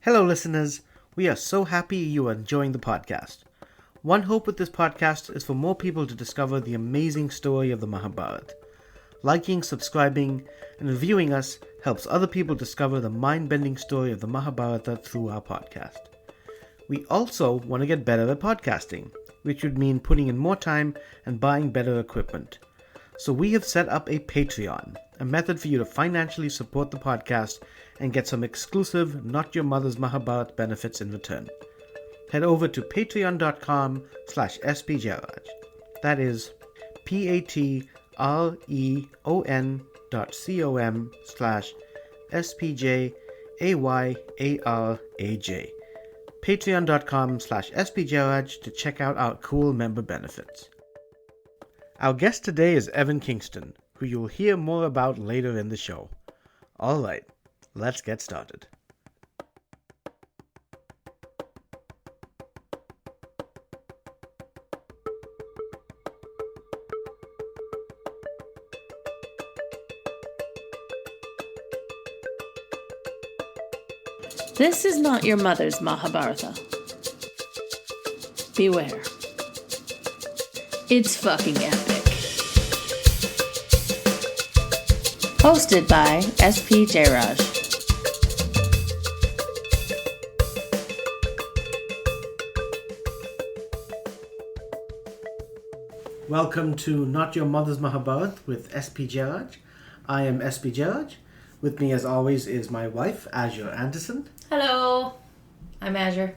Hello, listeners. We are so happy you are enjoying the podcast. One hope with this podcast is for more people to discover the amazing story of the Mahabharata. Liking, subscribing, and reviewing us helps other people discover the mind-bending story of the Mahabharata through our podcast. We also want to get better at podcasting, which would mean putting in more time and buying better equipment. So we have set up a Patreon, a method for you to financially support the podcast and get some exclusive Not Your Mother's Mahabharata benefits in return. Head over to patreon.com/spjayaraj. That is patreon.com/spjayaraj. Patreon.com/spjayaraj to check out our cool member benefits. Our guest today is Evan Kingston, who you'll hear more about later in the show. Alright, let's get started. This is not your mother's Mahabharata. Beware. It's fucking epic. Hosted by S.P. Jayaraj. Welcome to Not Your Mother's Mahabharata with S.P. Jayaraj. I am S.P. Jayaraj. With me, as always, is my wife, Azure Anderson. Hello. I'm Azure.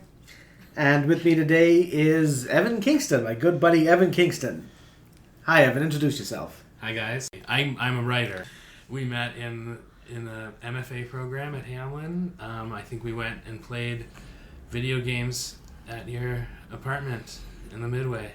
And with me today is Evan Kingston, my good buddy Evan Kingston. Hi, Evan. Introduce yourself. Hi, guys. I'm a writer. We met in the MFA program at Hamlin. I think we went and played video games at your apartment in the Midway.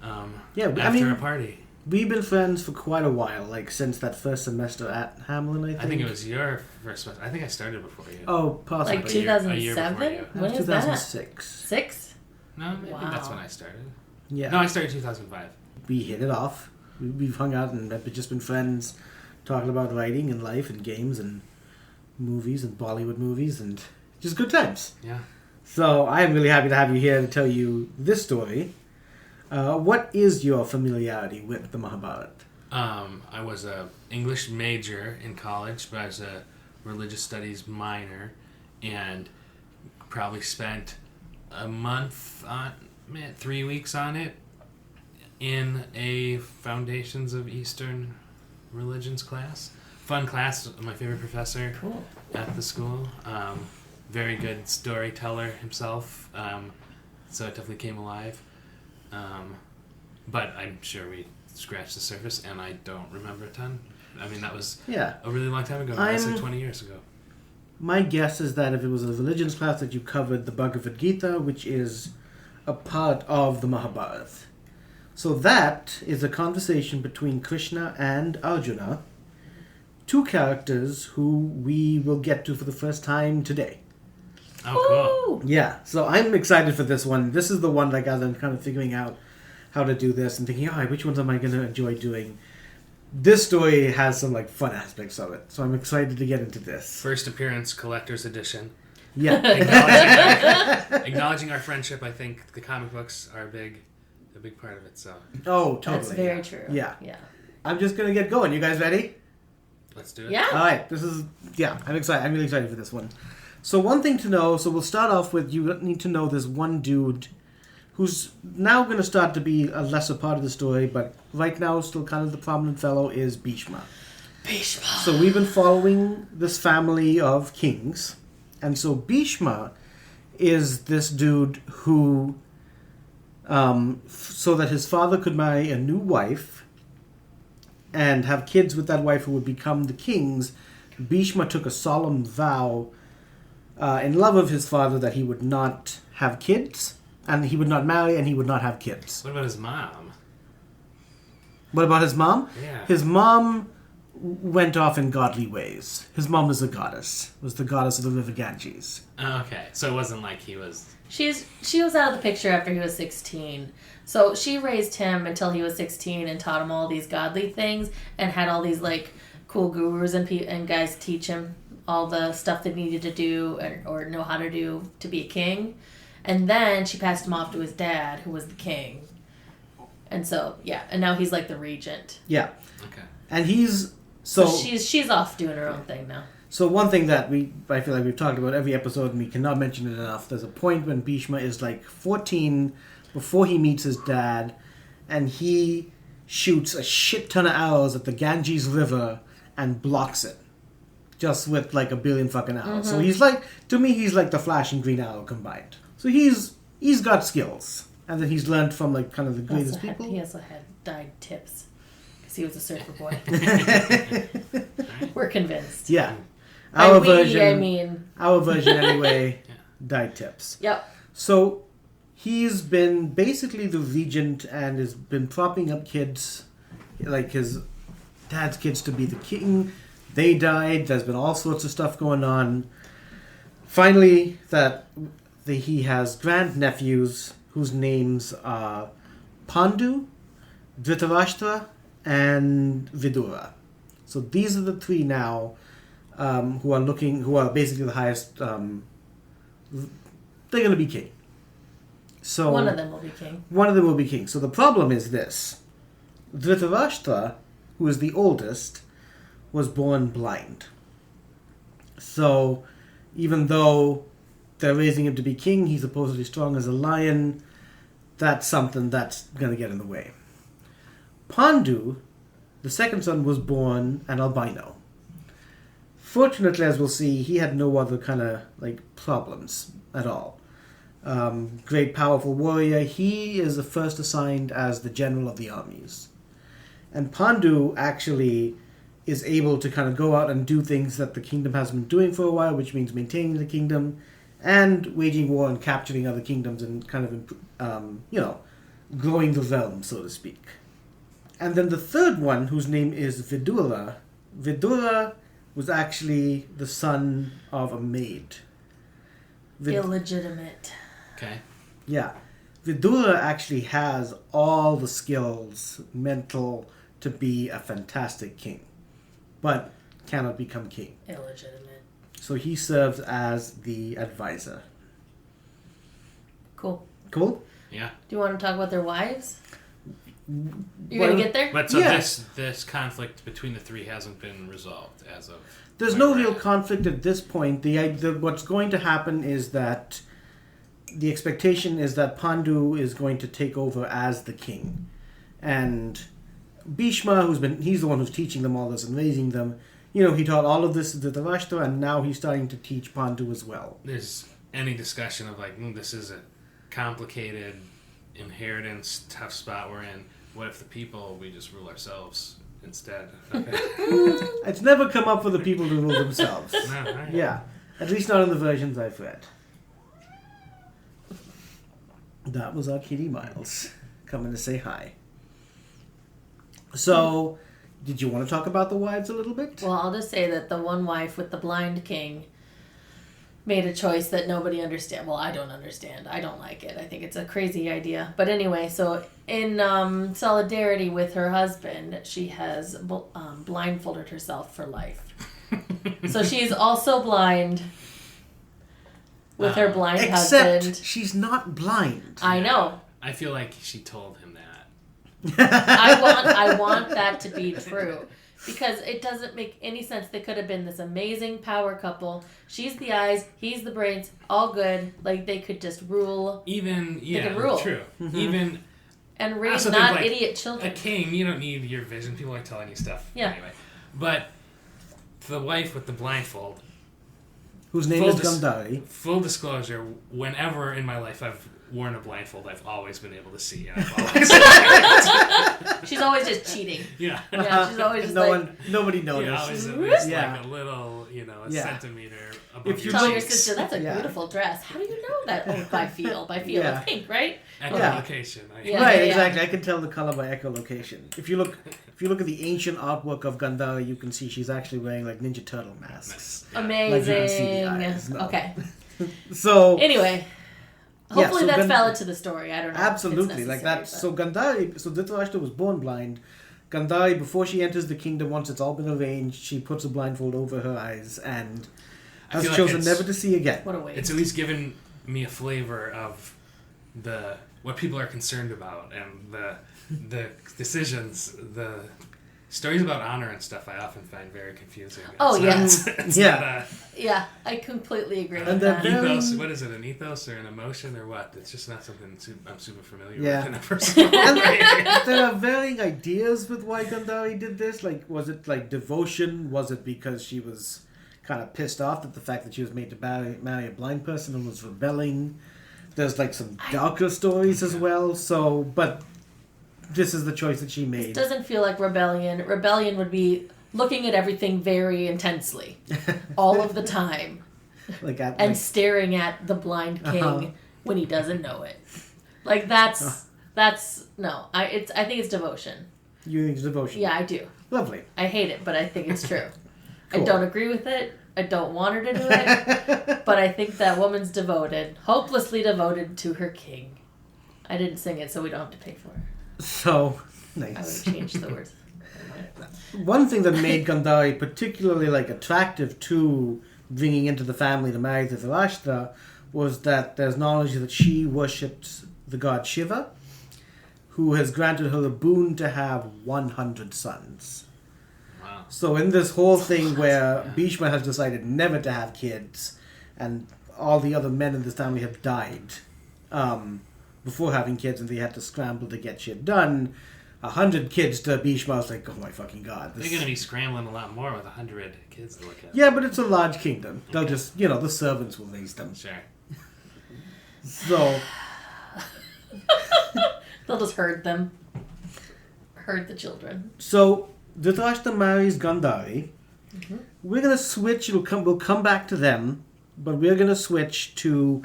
After a party. We've been friends for quite a while, like since that first semester at Hamlin, I think. I think it was your first semester. I think I started before you. Oh, possibly. Like 2007? A year before you. When is 2006. 6? No, maybe that's when I started. Yeah. No, I started 2005. We hit it off. We've hung out and have just been friends, talking about writing and life and games and movies and Bollywood movies and just good times. Yeah. So I am really happy to have you here to tell you this story. What is your familiarity with the Mahabharata? I was a English major in college, but I was a religious studies minor, and probably spent a month 3 weeks on it in a Foundations of Eastern Religions class. Fun class. My favorite professor at the school. Very good storyteller himself. So it definitely came alive. But I'm sure we scratched the surface, and I don't remember a ton. I mean, that was a really long time ago. That's like 20 years ago. My guess is that if it was a religions class that you covered the Bhagavad Gita, which is a part of the Mahabharata. So that is a conversation between Krishna and Arjuna, two characters who we will get to for the first time today. Oh, cool. Yeah, so I'm excited for this one. This is the one that I'm kind of figuring out how to do this and thinking, which ones am I going to enjoy doing? This story has some fun aspects of it, so I'm excited to get into this. First appearance, collector's edition. Yeah. Acknowledging our friendship, I think the comic books are a big part of it. So. Oh, totally. That's very true. Yeah. I'm just going to get going. You guys ready? Let's do it. Yeah. All right. I'm excited. I'm really excited for this one. So one thing to know, so we'll start off with, you need to know this one dude who's now going to start to be a lesser part of the story, but right now still kind of the prominent fellow is Bhishma. Bhishma. So we've been following this family of kings, and so Bhishma is this dude who, so that his father could marry a new wife and have kids with that wife who would become the kings, Bhishma took a solemn vow in love of his father that he would not have kids, and he would not marry, and he would not have kids. What about his mom? What about his mom? Yeah. His mom went off in godly ways. His mom was a goddess. Was the goddess of the river Ganges. Oh, okay. So it wasn't like he was... She was out of the picture after he was 16. So she raised him until he was 16 and taught him all these godly things and had all these cool gurus and guys teach him all the stuff they needed to do or know how to do to be a king. And then she passed him off to his dad, who was the king. And so, yeah. And now he's like the regent. Yeah. Okay. And he's... So she's off doing her own thing now. So one thing that I feel like we've talked about every episode, and we cannot mention it enough, there's a point when Bhishma is like 14 before he meets his dad, and he shoots a shit ton of arrows at the Ganges River and blocks it. Just with like a billion fucking arrows. So he's like, to me, he's like the Flash and Green Arrow combined. So he's got skills. And then he's learned from like kind of the greatest people. He also had dyed tips. Because he was a surfer boy. We're convinced. Yeah. Our version anyway, dyed tips. Yep. So he's been basically the regent and has been propping up kids, like his dad's kids, to be the king. They died. There's been all sorts of stuff going on. Finally, he has grandnephews whose names are Pandu, Dhritarashtra, and Vidura. So these are the three now who are basically the highest. They're going to be king. So one of them will be king. One of them will be king. So the problem is this: Dhritarashtra, who is the oldest, was born blind. So even though they're raising him to be king, he's supposedly strong as a lion. That's something that's going to get in the way. Pandu, the second son, was born an albino. Fortunately, as we'll see, he had no other kind of like problems at all. Great powerful warrior. He is the first assigned as the general of the armies. And Pandu actually is able to kind of go out and do things that the kingdom has been doing for a while, which means maintaining the kingdom and waging war and capturing other kingdoms and kind of, growing the realm, so to speak. And then the third one, whose name is Vidura. Vidura was actually the son of a maid. Illegitimate. Okay. Yeah. Vidura actually has all the skills, mental, to be a fantastic king, but cannot become king. Illegitimate. So he serves as the advisor. Cool. Cool? Yeah. Do you want to talk about their wives? You're going to get there? But so Yeah. this conflict between the three hasn't been resolved as of... There's no real conflict at this point. What's going to happen is that the expectation is that Pandu is going to take over as the king. And Bhishma, he's the one who's teaching them all this and raising them. He taught all of this to Dhritarashtra, and now he's starting to teach Pandu as well. There's any discussion of like, this is a complicated inheritance, tough spot we're in. What if the people, we just rule ourselves instead? Okay. It's never come up for the people to rule themselves. No, right. Yeah. At least not in the versions I've read. That was our kitty Miles coming to say hi. So, did you want to talk about the wives a little bit? Well, I'll just say that the one wife with the blind king made a choice that nobody understands. Well, I don't understand. I don't like it. I think it's a crazy idea. But anyway, so in solidarity with her husband, she has blindfolded herself for life. So she's also blind with her blind husband. Except she's not blind. I know. I feel like she told him that. I want that to be true. Because it doesn't make any sense. They could have been this amazing power couple. She's the eyes, he's the brains, all good. Like, they could just rule. Rule. True. Mm-hmm. Even... And raise not idiot children. A king, you don't need your vision. People like telling you stuff. Yeah. Anyway. But the wife with the blindfold... Whose name is Gandhari. Full disclosure, whenever in my life I've worn a blindfold, I've always been able to see. And I've always she's always just cheating. Yeah. Yeah, she's always just nobody noticed. Always at least like a little, a centimeter above if you tell cheeks. your sister, that's a beautiful dress. How do you know that? Oh, by feel. It's pink, right? Echolocation. Exactly. I can tell the color by echolocation. If you look at the ancient artwork of Gandhari, you can see she's actually wearing like Ninja Turtle masks. Yeah. Amazing. Like you can see the eyes. No. Okay. So anyway, hopefully so that's valid to the story. I don't know. Absolutely, like that. But... So Gandhari, Dhritarashtra was born blind. Gandhari, before she enters the kingdom, once it's all been arranged, she puts a blindfold over her eyes and has chosen never to see again. What a waste. It's at least given me a flavor of what people are concerned about and the decisions, the stories about honor and stuff. I often find very confusing. Yeah, I completely agree And with that. Ethos, what is it, an ethos or an emotion or what? It's just not something I'm super familiar with in a personal way. There are varying ideas with why Gandhari did this. Like, was it like devotion? Was it because she was kind of pissed off at the fact that she was made to marry a blind person and was rebelling? There's like some darker stories as well. So, but this is the choice that she made. It doesn't feel like rebellion. Rebellion would be looking at everything very intensely, all of the time, staring at the blind king when he doesn't know it. Like that's no. I think it's devotion. You think it's devotion? Yeah, I do. Lovely. I hate it, but I think it's true. Cool. I don't agree with it. I don't want her to do it, but I think that woman's devoted, hopelessly devoted to her king. I didn't sing it, so we don't have to pay for it. So nice. I would have changed the words. One thing that made Gandhari particularly attractive to bringing into the family to marry Dhritarashtra was that there's knowledge that she worshipped the god Shiva, who has granted her a boon to have 100 sons. Wow. So in this whole thing where Bhishma has decided never to have kids, and all the other men in this family have died before having kids, and they had to scramble to get shit done. 100 kids to Bhishma, I was like, oh my fucking god. They're going to be scrambling a lot more with 100 kids to look at. Yeah, but it's a large kingdom. They'll just, the servants will raise them. Sure. So... They'll just herd them. Herd the children. So, Dhritarashtra marries Gandhari. Mm-hmm. We're going to switch, we'll come back to them, but we're going to switch to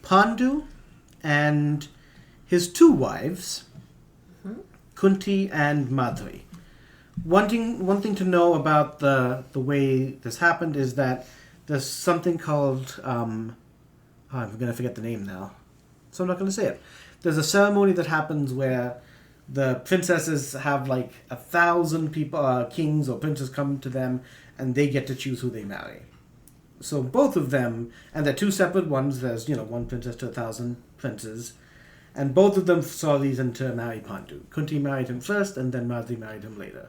Pandu and his two wives, Kunti and Madri. One thing to know about the way this happened is that there's something called I'm going to forget the name now, so I'm not going to say it. There's a ceremony that happens where the princesses have 1,000 people, kings or princes come to them, and they get to choose who they marry. So both of them, and they're two separate ones. There's one princess to 1,000 princes. And both of them saw reason to marry Pandu. Kunti married him first, and then Madri married him later.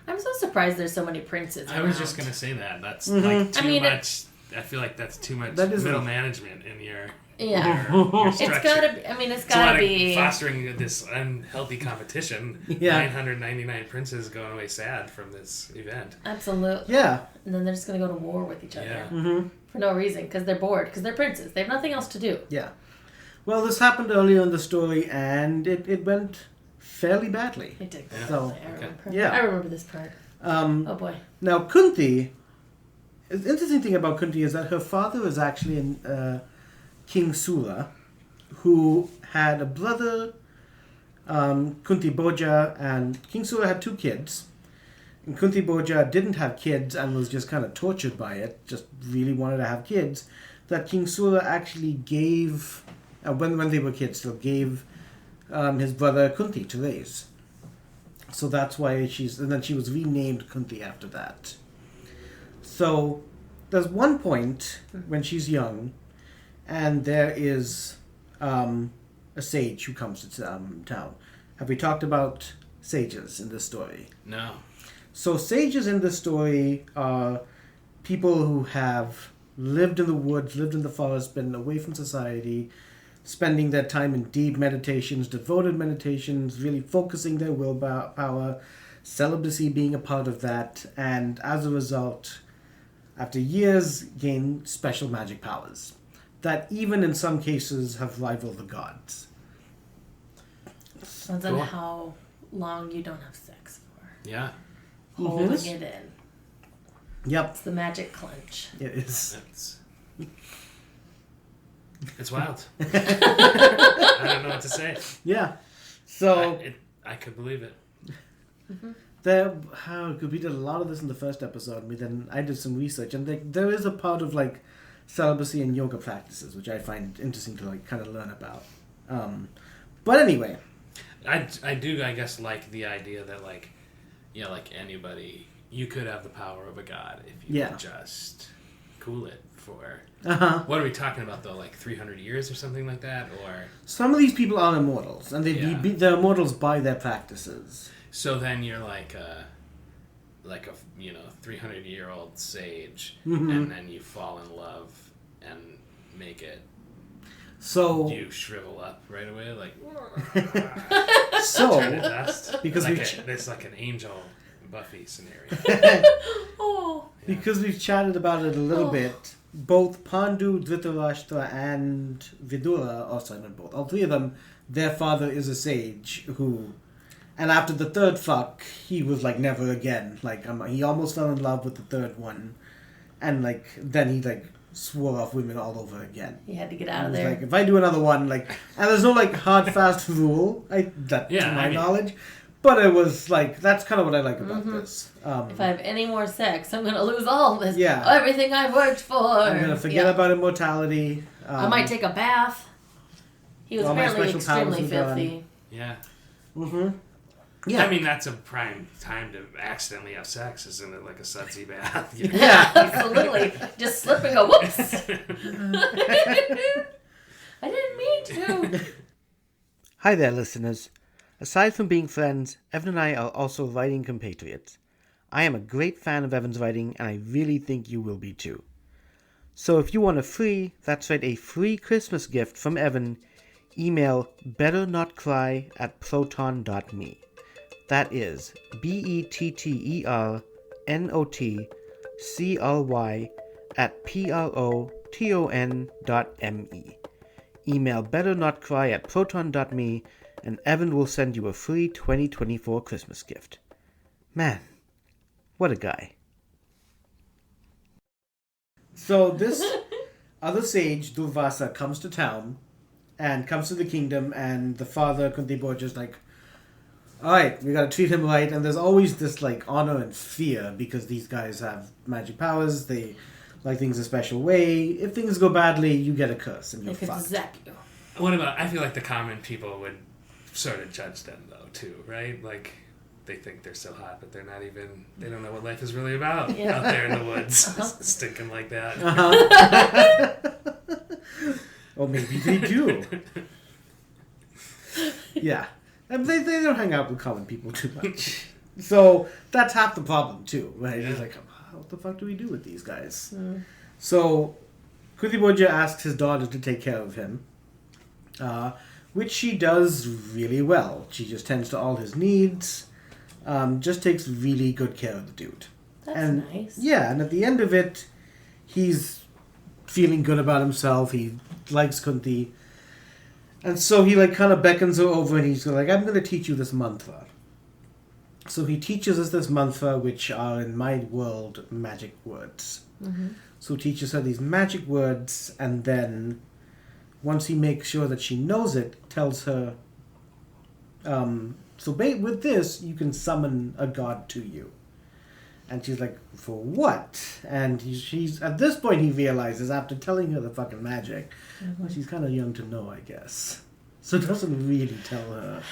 I'm so surprised there's so many princes around. I was just going to say that. That's too much. I feel like that's too much middle management in your structure. It's gotta be fostering this unhealthy competition. Yeah. 999 princes going away sad from this event. Absolutely. Yeah. And then they're just going to go to war with each other. Yeah. Mm-hmm. For no reason, because they're bored, because they're princes. They have nothing else to do. Yeah. Well, this happened earlier in the story, and it went fairly badly. It did. Yeah. So, I remember this part. Oh boy. Now, Kunti, the interesting thing about Kunti is that her father is actually King Sura, who had a brother, Kunti Bhoja, and King Sura had 2 kids. And Kunti Bhoja didn't have kids and was just kind of tortured by it, just really wanted to have kids. That King Sura actually gave... when they were kids, still gave his brother Kunti to raise. So that's why and then she was renamed Kunti after that. So there's one point when she's young, and there is a sage who comes to town. Have we talked about sages in this story? No. So sages in this story are people who have lived in the woods, lived in the forest, been away from society, spending their time in deep meditations, devoted meditations, really focusing their willpower, celibacy being a part of that, and as a result, after years, gain special magic powers that even in some cases have rivaled the gods. Depends on how long you don't have sex for. Yeah. Holding it in. Yep. It's the magic clench. It is. It's wild. I don't know what to say. Yeah. So I could believe it. We did a lot of this in the first episode. I did some research, and there is a part of celibacy and yoga practices, which I find interesting to kind of learn about. But anyway, I do, I guess, like the idea that, like, like anybody, you could have the power of a god if you could just cool it for... What are we talking about, though? Like 300 years or something like that? Or some of these people are immortals, and they're immortals by their practices. So then you're like a 300-year-old sage, Mm-hmm. and then you fall in love and make it. So you shrivel up right away, like so turn to dust, because like it's like an Angel Buffy scenario. Because we've chatted about it a little bit. Both Pandu, Dhritarashtra, and Vidura, not both, all three of them, their father is a sage who, and after the third fuck, he was like never again. Like he almost fell in love with the third one, and like then he like swore off women all over again. He had to get out of there. Like, if I do another one, like, and there's no like hard fast rule, to my knowledge. But it was like, that's kind of what I like about this. If I have any more sex, I'm going to lose all this. Yeah. Everything I've worked for. I'm going to forget about immortality. I might take a bath. He was apparently extremely filthy. Yeah. Mm-hmm. Yeah. I mean, that's a prime time to accidentally have sex, isn't it? Like a sudsy bath. Yeah, absolutely. Just slip and go, whoops. I didn't mean to. Hi there, listeners. Aside from being friends, Evan and I are also writing compatriots. I am a great fan of Evan's writing, and I really think you will be too. So if you want a free Christmas gift from Evan, email betternotcry@proton.me. That is BETTERNOTCRY@PROTON.me. Email betternotcry@proton.me, and Evan will send you a free 2024 Christmas gift. Man, what a guy. So this other sage, Durvasa, comes to town and comes to the kingdom, and the father, Kuntiborja, is like, alright, we gotta treat him right, and there's always this like honor and fear because these guys have magic powers, they like things a special way. If things go badly, you get a curse and you're fucked. Zap you. What about, I feel like the common people would sort of judge them though too, right? Like they think they're so hot, but they're not even, they don't know what life is really about out there in the woods, stinking like that. Or maybe they do. Yeah. And they don't hang out with common people too much. So that's half the problem too, right? Yeah. He's like, what the fuck do we do with these guys? So Kuntiborja asks his daughter to take care of him, which she does really well. She just tends to all his needs, just takes really good care of the dude. That's nice. Yeah, and at the end of it, he's feeling good about himself. He likes Kunti. And so he like kind of beckons her over and he's like, I'm going to teach you this mantra. So he teaches us this mantra, which are in my world magic words. Mm-hmm. So he teaches her these magic words, and then once he makes sure that she knows it, tells her, with this, you can summon a god to you. And she's like, for what? And she's at this point he realizes, after telling her the fucking magic, well, she's kind of young to know, I guess. So doesn't really tell her.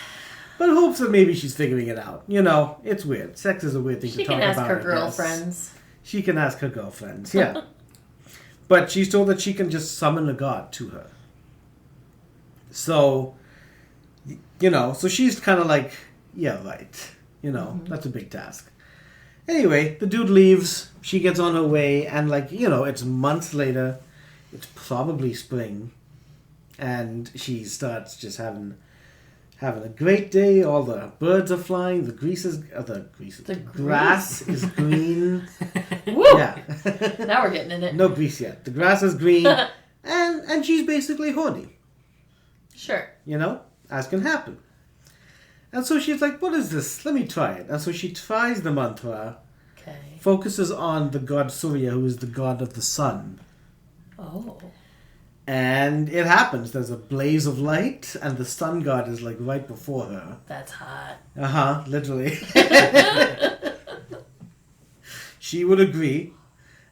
But hopes that maybe she's figuring it out. You know, it's weird. Sex is a weird thing to talk about. She can ask her girlfriends. She can ask her girlfriends, yeah. But she's told that she can just summon a god to her. So, so she's kind of like, yeah, right. That's a big task. Anyway, the dude leaves. She gets on her way, and it's months later. It's probably spring, and she starts just having a great day. All the birds are flying. The grass is green. Woo! Yeah. Now we're getting in it. No grease yet. The grass is green, and she's basically horny. Sure. As can happen. And so she's like, what is this? Let me try it. And so she tries the mantra. Okay. Focuses on the god Surya, who is the god of the sun. Oh. And it happens. There's a blaze of light, and the sun god is like right before her. That's hot. Literally. She would agree.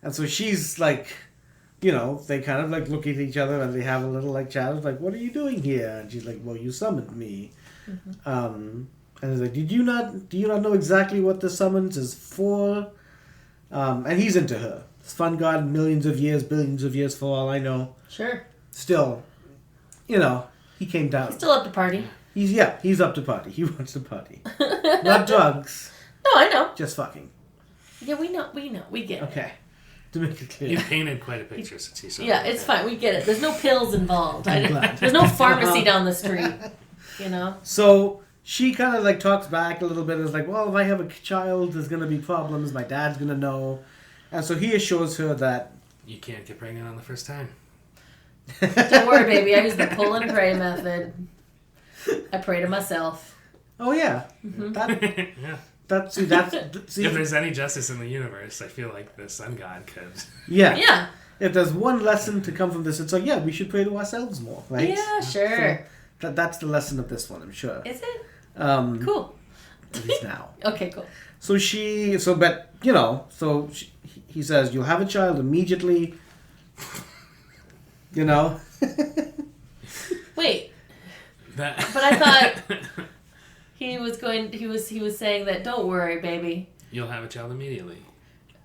And so she's like they kind of like look at each other and they have a little like chat. It's like, what are you doing here? And she's like, well, you summoned me. And he's like, do you not know exactly what the summons is for? And he's into her. Fun god, millions of years, billions of years for all I know. Sure. Still, he came down. He's still up to party. He's up to party. He wants to party. Not drugs. No, I know. Just fucking. Yeah, we know. We get it. Okay. To make it clear. You painted quite a picture, Satish. Yeah, it's fine. We get it. There's no pills involved. I'm glad. There's no pharmacy down the street. So she kind of like talks back a little bit. It's like, well, if I have a child, there's going to be problems. My dad's going to know. And so he assures her that... You can't get pregnant on the first time. Don't worry, baby. I use the pull and pray method. I pray to myself. Oh, yeah. Yeah. See, if there's any justice in the universe, I feel like the sun god could. Yeah. Yeah. If there's one lesson to come from this, it's like, yeah, we should pray to ourselves more, right? Yeah, sure. So that's the lesson of this one, I'm sure. Is it? Cool. Cool. At least now. Okay, cool. So he says, you'll have a child immediately, Wait. But I thought he was saying that, don't worry, baby. You'll have a child immediately.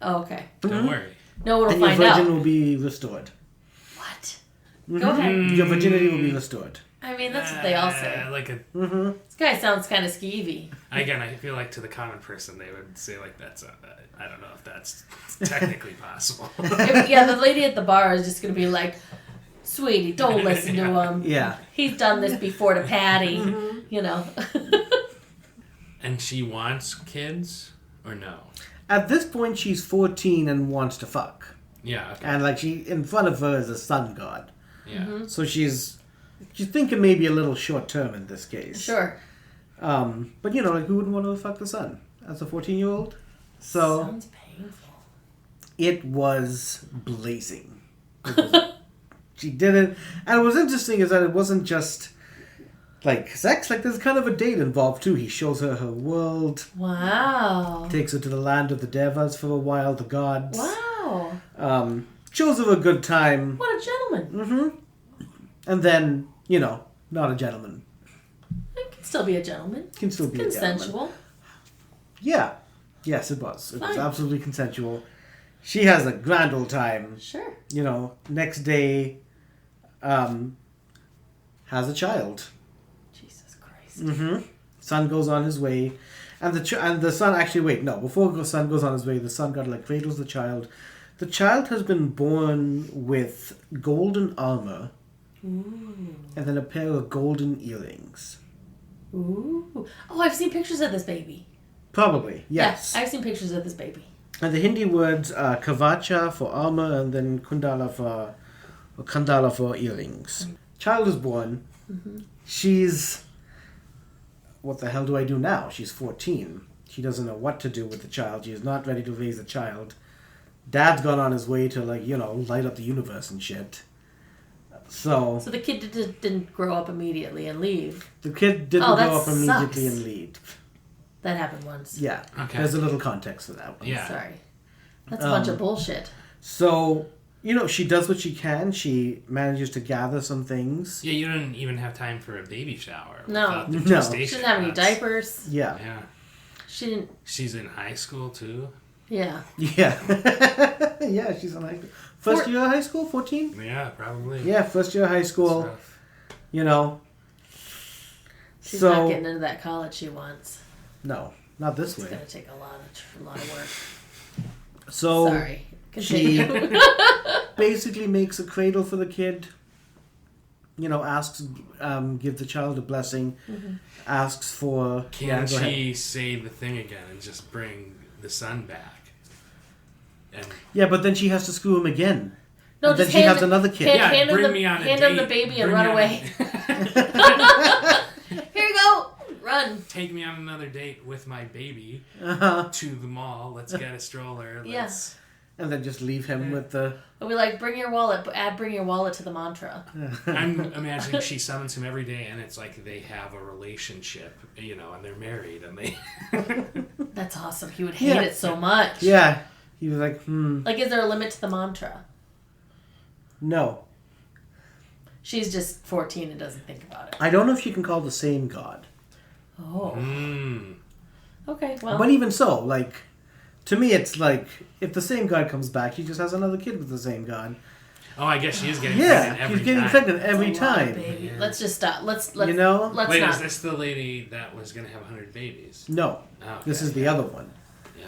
Oh, okay. Don't worry. No one will and your find out. virgin will be restored. What? Mm-hmm. Go ahead. Your virginity will be restored. I mean, that's what they all say. This guy sounds kind of skeevy. Again, I feel like to the common person, they would say like that's. I don't know if that's technically possible. The lady at the bar is just going to be like, sweetie, don't listen to him. Yeah. He's done this before to Patty, And she wants kids or no? At this point, she's 14 and wants to fuck. Yeah. Okay. And like in front of her is a sun god. Yeah. So she's thinking maybe a little short term in this case. Sure. But like who wouldn't want to fuck the sun as a 14-year-old? So Sounds painful. it was blazing. She did it, and what was interesting is that it wasn't just like sex. Like there's kind of a date involved too. He shows her her world. Wow. Takes her to the land of the Devas for a while, the gods. Wow. Shows her a good time. What a gentleman. And then, not a gentleman. He can still be a gentleman. Can still be a gentleman. Consensual. Yeah. Yes, it was. It was Fine. absolutely consensual. She has a grand old time. Sure. Next day, has a child. Jesus Christ. Son goes on his way. And the son, actually, wait, no. Before the son goes on his way, the son god cradles the child. The child has been born with golden armor. Ooh. And then a pair of golden earrings. Ooh. Oh, I've seen pictures of this baby. Probably, yes. Yeah, I've seen pictures of this baby. And the Hindi words are kavacha for armor and then kandala for earrings. Child is born. She's... What the hell do I do now? She's 14. She doesn't know what to do with the child. She is not ready to raise a child. Dad's gone on his way to, light up the universe and shit. So the kid didn't grow up immediately and leave. The kid didn't that grow up immediately sucks. and leave. That happened once. Yeah. Okay. There's a little context for that one. Yeah. Sorry. That's a bunch of bullshit. So, she does what she can. She manages to gather some things. Yeah, you don't even have time for a baby shower. No. without the No. gestation She didn't have any cuts. diapers. Yeah. Yeah. She didn't... She's in high school too. Yeah. Yeah. Yeah, she's in high school. First year of high school? 14? Yeah, probably. Yeah, first year of high It's school. rough. She's not getting into that college she wants. No, not this It's way. going to take a lot of work. So Sorry. she Continue. basically makes a cradle for the kid. Asks, give the child a blessing. Asks for... Can go ahead. she say the thing again and just bring the son back? And Yeah, but then she has to screw him again. No, And then just she hand has him- another kid. hand- yeah, hand him bring the- me on a hand date. him the baby and Bring run me away. Here you go. Run. Take me on another date with my baby Uh-huh. to the mall. Let's get a stroller. Yeah. Let's... And then just leave him with the... We'll be like, bring your wallet, but add bring your wallet to the mantra. I'm imagining she summons him every day, and it's like they have a relationship, and they're married, and they... That's awesome. He would hate Yeah. it so much. Yeah. He was like, Like, is there a limit to the mantra? No. She's just 14 and doesn't think about it. I don't know if you can call the same god. Oh. Mm. Okay, well. But even so, like, to me it's like, if the same god comes back, he just has another kid with the same god. Oh, I guess she is getting pregnant every he's getting time. pregnant every That's a lot, time. baby. Yeah. Let's just stop. Let's You know? Let's Wait, not. is this the lady that was going to have 100 babies? No. Oh, okay. This is the other one. Yeah.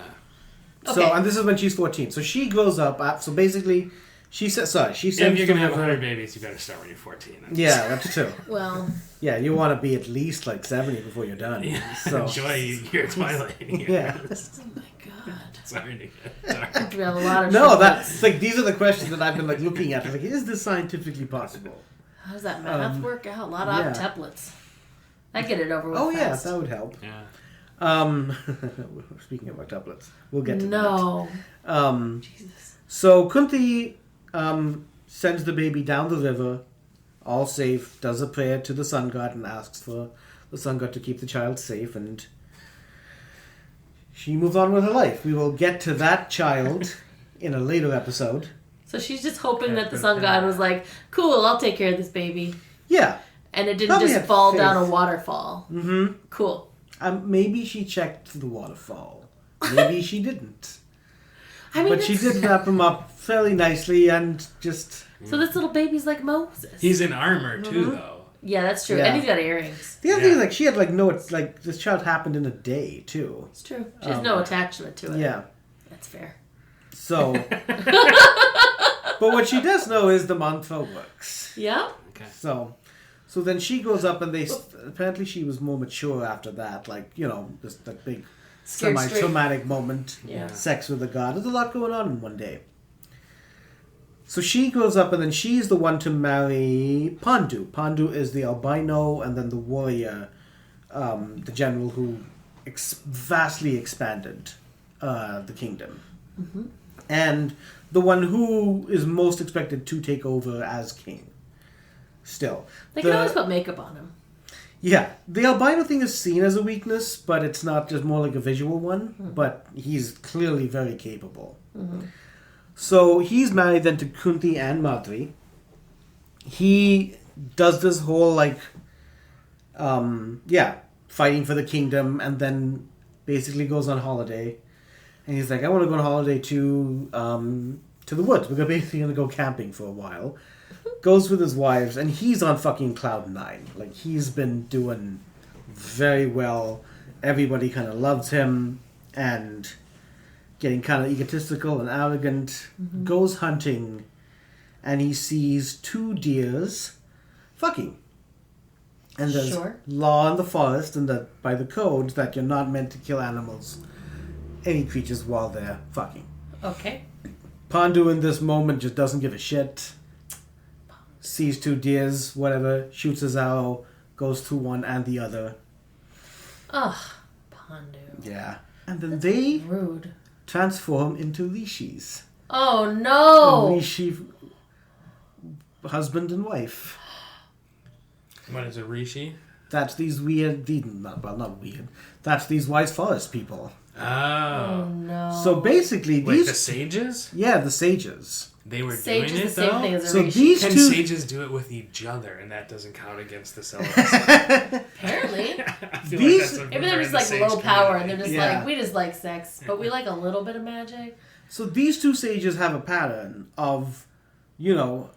So, Okay. and this is when she's 14. So she grows up, so basically, she says, she If sends you're going to have her- 100 babies, you better start when you're 14. Yeah, that's true. Well, Yeah, you want to be at least like 70 before you're done. Yeah. So, Enjoy your twilight years. yeah. oh my god. Sorry. Sorry. We have a lot of No, triplets. that's like, these are the questions that I've been like looking at. Like, is this scientifically possible? How does that math work out? A lot of yeah. octuplets. I get it over with Oh, yeah, fast. that would help. Yeah. Speaking of octuplets, we'll get to No. that. Jesus. So Kunti sends the baby down the river, all safe, does a prayer to the sun god and asks for the sun god to keep the child safe, and she moves on with her life. We will get to that child in a later episode. So she's just hoping that the sun god was like, cool, I'll take care of this baby. Yeah. And it didn't Probably just had fall faith. down a waterfall. Mm-hmm. Cool. Maybe she checked the waterfall. Maybe she didn't. I mean, But she did wrap him up fairly nicely and just... So this little baby's like Moses. He's in armor, too, Mm-hmm. though. Yeah, that's true. Yeah. And he's got earrings. The other thing is, Yeah. like, she had, like, no... It's like, this child happened in a day, too. It's true. She has no attachment to it. Yeah. That's fair. So... But what she does know is the mantra works. Yeah. Okay. So then she goes up and apparently she was more mature after that. Like, you know, just that big Scared straight. semi-traumatic moment. Yeah. Sex with a god. There's a lot going on in one day. So she grows up and then she's the one to marry Pandu. Pandu is the albino and then the warrior, the general who vastly expanded the kingdom. Mm-hmm. And the one who is most expected to take over as king. Still. They can always put makeup on him. Yeah. The albino thing is seen as a weakness, but it's not, just more like a visual one. Mm-hmm. But he's clearly very capable. Mm-hmm. So he's married then to Kunti and Madri. He does this whole, like, fighting for the kingdom, and then basically goes on holiday. And he's like, I want to go on holiday to the woods. We're basically going to go camping for a while. Goes with his wives, and he's on fucking cloud 9. Like, he's been doing very well. Everybody kind of loves him, and getting kind of egotistical and arrogant. Mm-hmm. Goes hunting, and he sees 2 deers fucking. And there's Sure. law in the forest, and that by the codes that you're not meant to kill animals, any creatures, while they're fucking. Okay. Pandu in this moment just doesn't give a shit. Sees 2 deers, whatever, shoots his arrow, goes through one and the other. Ugh. Pandu. Yeah. And then they Rude. transform into rishis. Oh, no. Rishi, husband and wife. What is a rishi? That's these weird, not weird. That's these wise forest people. Oh, Oh. no. So basically, Wait, these... the sages? Yeah, the sages. They were Sage doing is it, the same though? thing as a So rishi. these Can 2... sages do it with each other, and that doesn't count against the syllabus? Apparently. I feel These- that's a Maybe they're just in the like sage low power and community. they're just Yeah. like, we just like sex, but we like a little bit of magic. So these 2 sages have a pattern of, you know,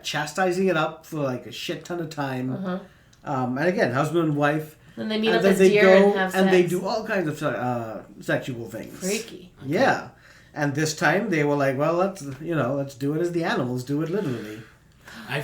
chastising it up for like a shit ton of time. Uh-huh. And again, husband and wife. Then they meet And up then as they deer go and have sex. and they do all kinds of sexual things. Freaky. Yeah. And this time they were like, well, let's do it as the animals do it literally. I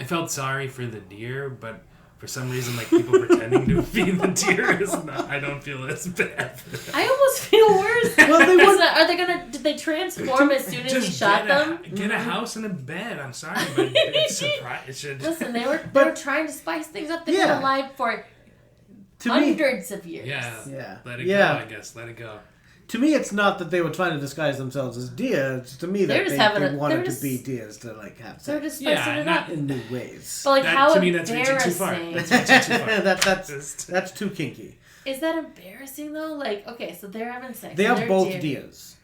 felt sorry for the deer, but for some reason, like, people pretending to feed the deer is not, I don't feel as bad for that. I almost feel worse. Well, they would... Are they gonna? Did they transform as soon as he shot them? Get a house and a bed. I'm sorry, but it's surprising. It should. Listen, they were trying to spice things up. They've been Yeah. alive for To me, hundreds of years. Yeah. Let it Yeah. go, I guess. Let it go. to me, it's not that they were trying to disguise themselves as deer. It's to me They're that just they having wanted they're to just- be deers to like have They're sex just Yeah, spicing it not- up. in new ways. But like, That- how to me, that's reaching too far. embarrassing. That's reaching too far. That's too kinky. Is that embarrassing though? Like, okay, so they're having sex. They and are they're both deer. deers.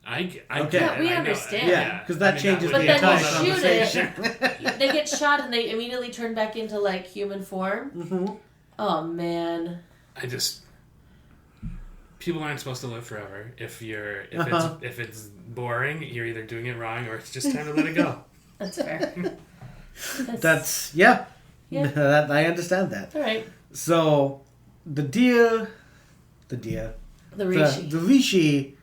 I Okay. get Yeah, it. we I know. understand. Yeah, because that changes But the then entire you shoot conversation. They get shot and they immediately turn back into like human form. Mm-hmm. Oh man. People aren't supposed to live forever. If it's boring, you're either doing it wrong or it's just time to let it go. That's fair. That's yeah. Yeah. I understand that. All right. So the Rishi. the Rishi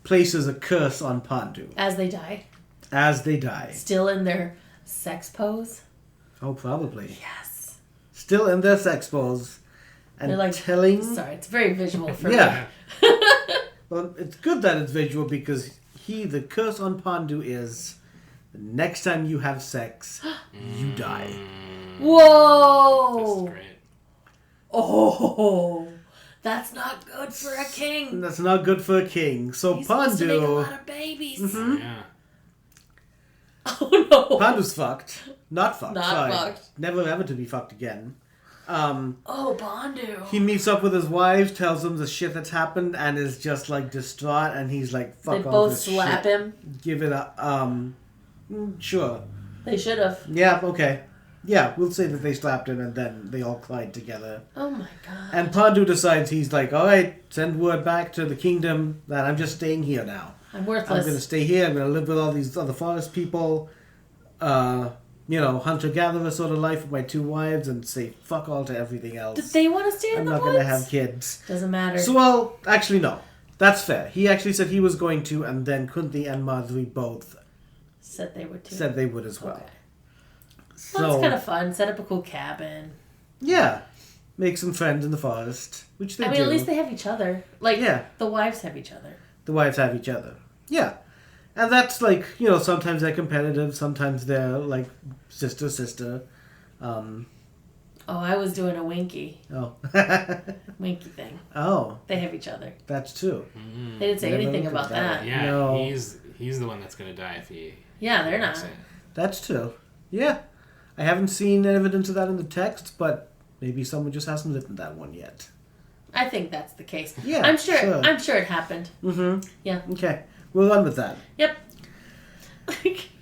places a curse on Pandu As they die. as they die. Still in their sex pose. Oh, probably. Yes. Still in their sex pose. And They're like, telling... Sorry, it's very visual for Yeah. me. Well, it's good that it's visual because the curse on Pandu is the next time you have sex, you die. Whoa! That's great. Oh, that's not good for a king. That's not good for a king. So He's supposed to make a Pandu... lot of babies. Mhm. Yeah. Oh no. Pandu's fucked. Not fucked. Not Sorry. fucked. Never ever to be fucked again. Oh, Pandu. He meets up with his wife, tells him the shit that's happened, and is just like distraught. And he's like, "Fuck They all both this slap shit. him. Give it a sure. They should have. Yeah, okay. Yeah, we'll say that they slapped him, and then they all cried together. Oh my god. And Pandu decides he's like, "All right, send word back to the kingdom that I'm just staying here now. I'm I'm worthless. going to stay here. I'm going to live with all these other forest people." Hunter-gatherer sort of life with my 2 wives and say fuck all to everything else. Did they want to stay in I'm the not woods? going to have kids. Doesn't matter. So, well, actually, no. That's fair. He actually said he was going to, and then Kunti and Madri both Said they would too. said they would as well. Okay. So, Well, that's kind of fun. Set up a cool cabin. yeah. Make some friends in the forest, which they do. At least they have each other. Like, Yeah. the wives have each other. The wives have each other. Yeah. And that's like, sometimes they're competitive, sometimes they're like sister. Oh, I was doing a winky Oh. winky thing. Oh, They have each other. that's true. They didn't say Never anything looked at about that. that. Yeah, No. he's the one that's gonna die if he. Yeah, they're not. That's true. Yeah. I haven't seen evidence of that in the text, but maybe someone just hasn't written that one yet. I think that's the case. Yeah, I'm sure. sure. I'm sure it happened. Mm-hmm. Yeah. Okay. We'll run with that. Yep.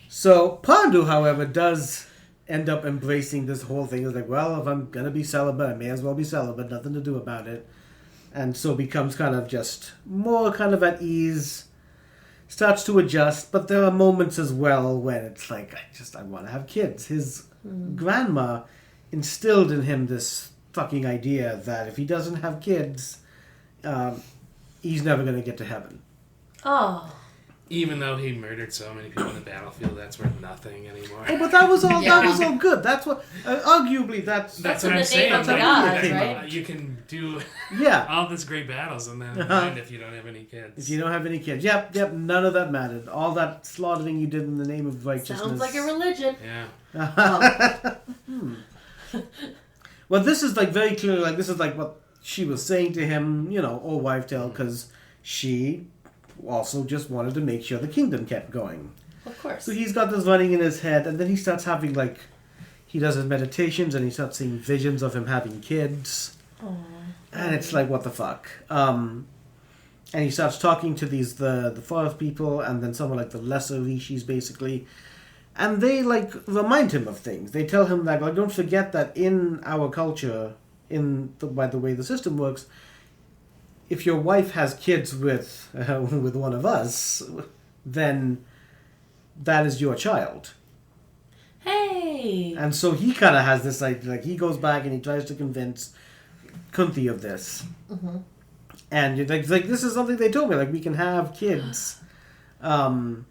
So, Pandu, however, does end up embracing this whole thing. He's like, well, if I'm going to be celibate, I may as well be celibate. Nothing to do about it. And so becomes kind of just more kind of at ease. Starts to adjust. But there are moments as well when it's like, I want to have kids. His grandma instilled in him this fucking idea that if he doesn't have kids, he's never going to get to heaven. Oh. Even though he murdered so many people on the battlefield, that's worth nothing anymore. Oh, but that was all. Yeah. That was all good. That's what. Arguably, that's That's in what I'm the name saying. of the Like, gods, you can- right? You can do yeah. all this great battles and then Uh-huh. mind if you don't have any kids. If you don't have any kids, yep. None of that mattered. All that slaughtering you did in the name of righteousness. Sounds like a religion. Yeah. Well, this is like very clear. Like this is like what she was saying to him. Old wife tale, because she also just wanted to make sure the kingdom kept going. Of course. So he's got this running in his head, and then he starts having he does his meditations, and he starts seeing visions of him having kids. Aww. And it's like, what the fuck? And he starts talking to the forest people, and then someone like the lesser rishis, basically. And they, remind him of things. They tell him that, don't forget that in our culture, by the way the system works, if your wife has kids with one of us, then that is your child. Hey. And so he kind of has this idea, he goes back and he tries to convince Kunti of this. Mm-hmm. And you're like, this is something they told me, we can have kids. And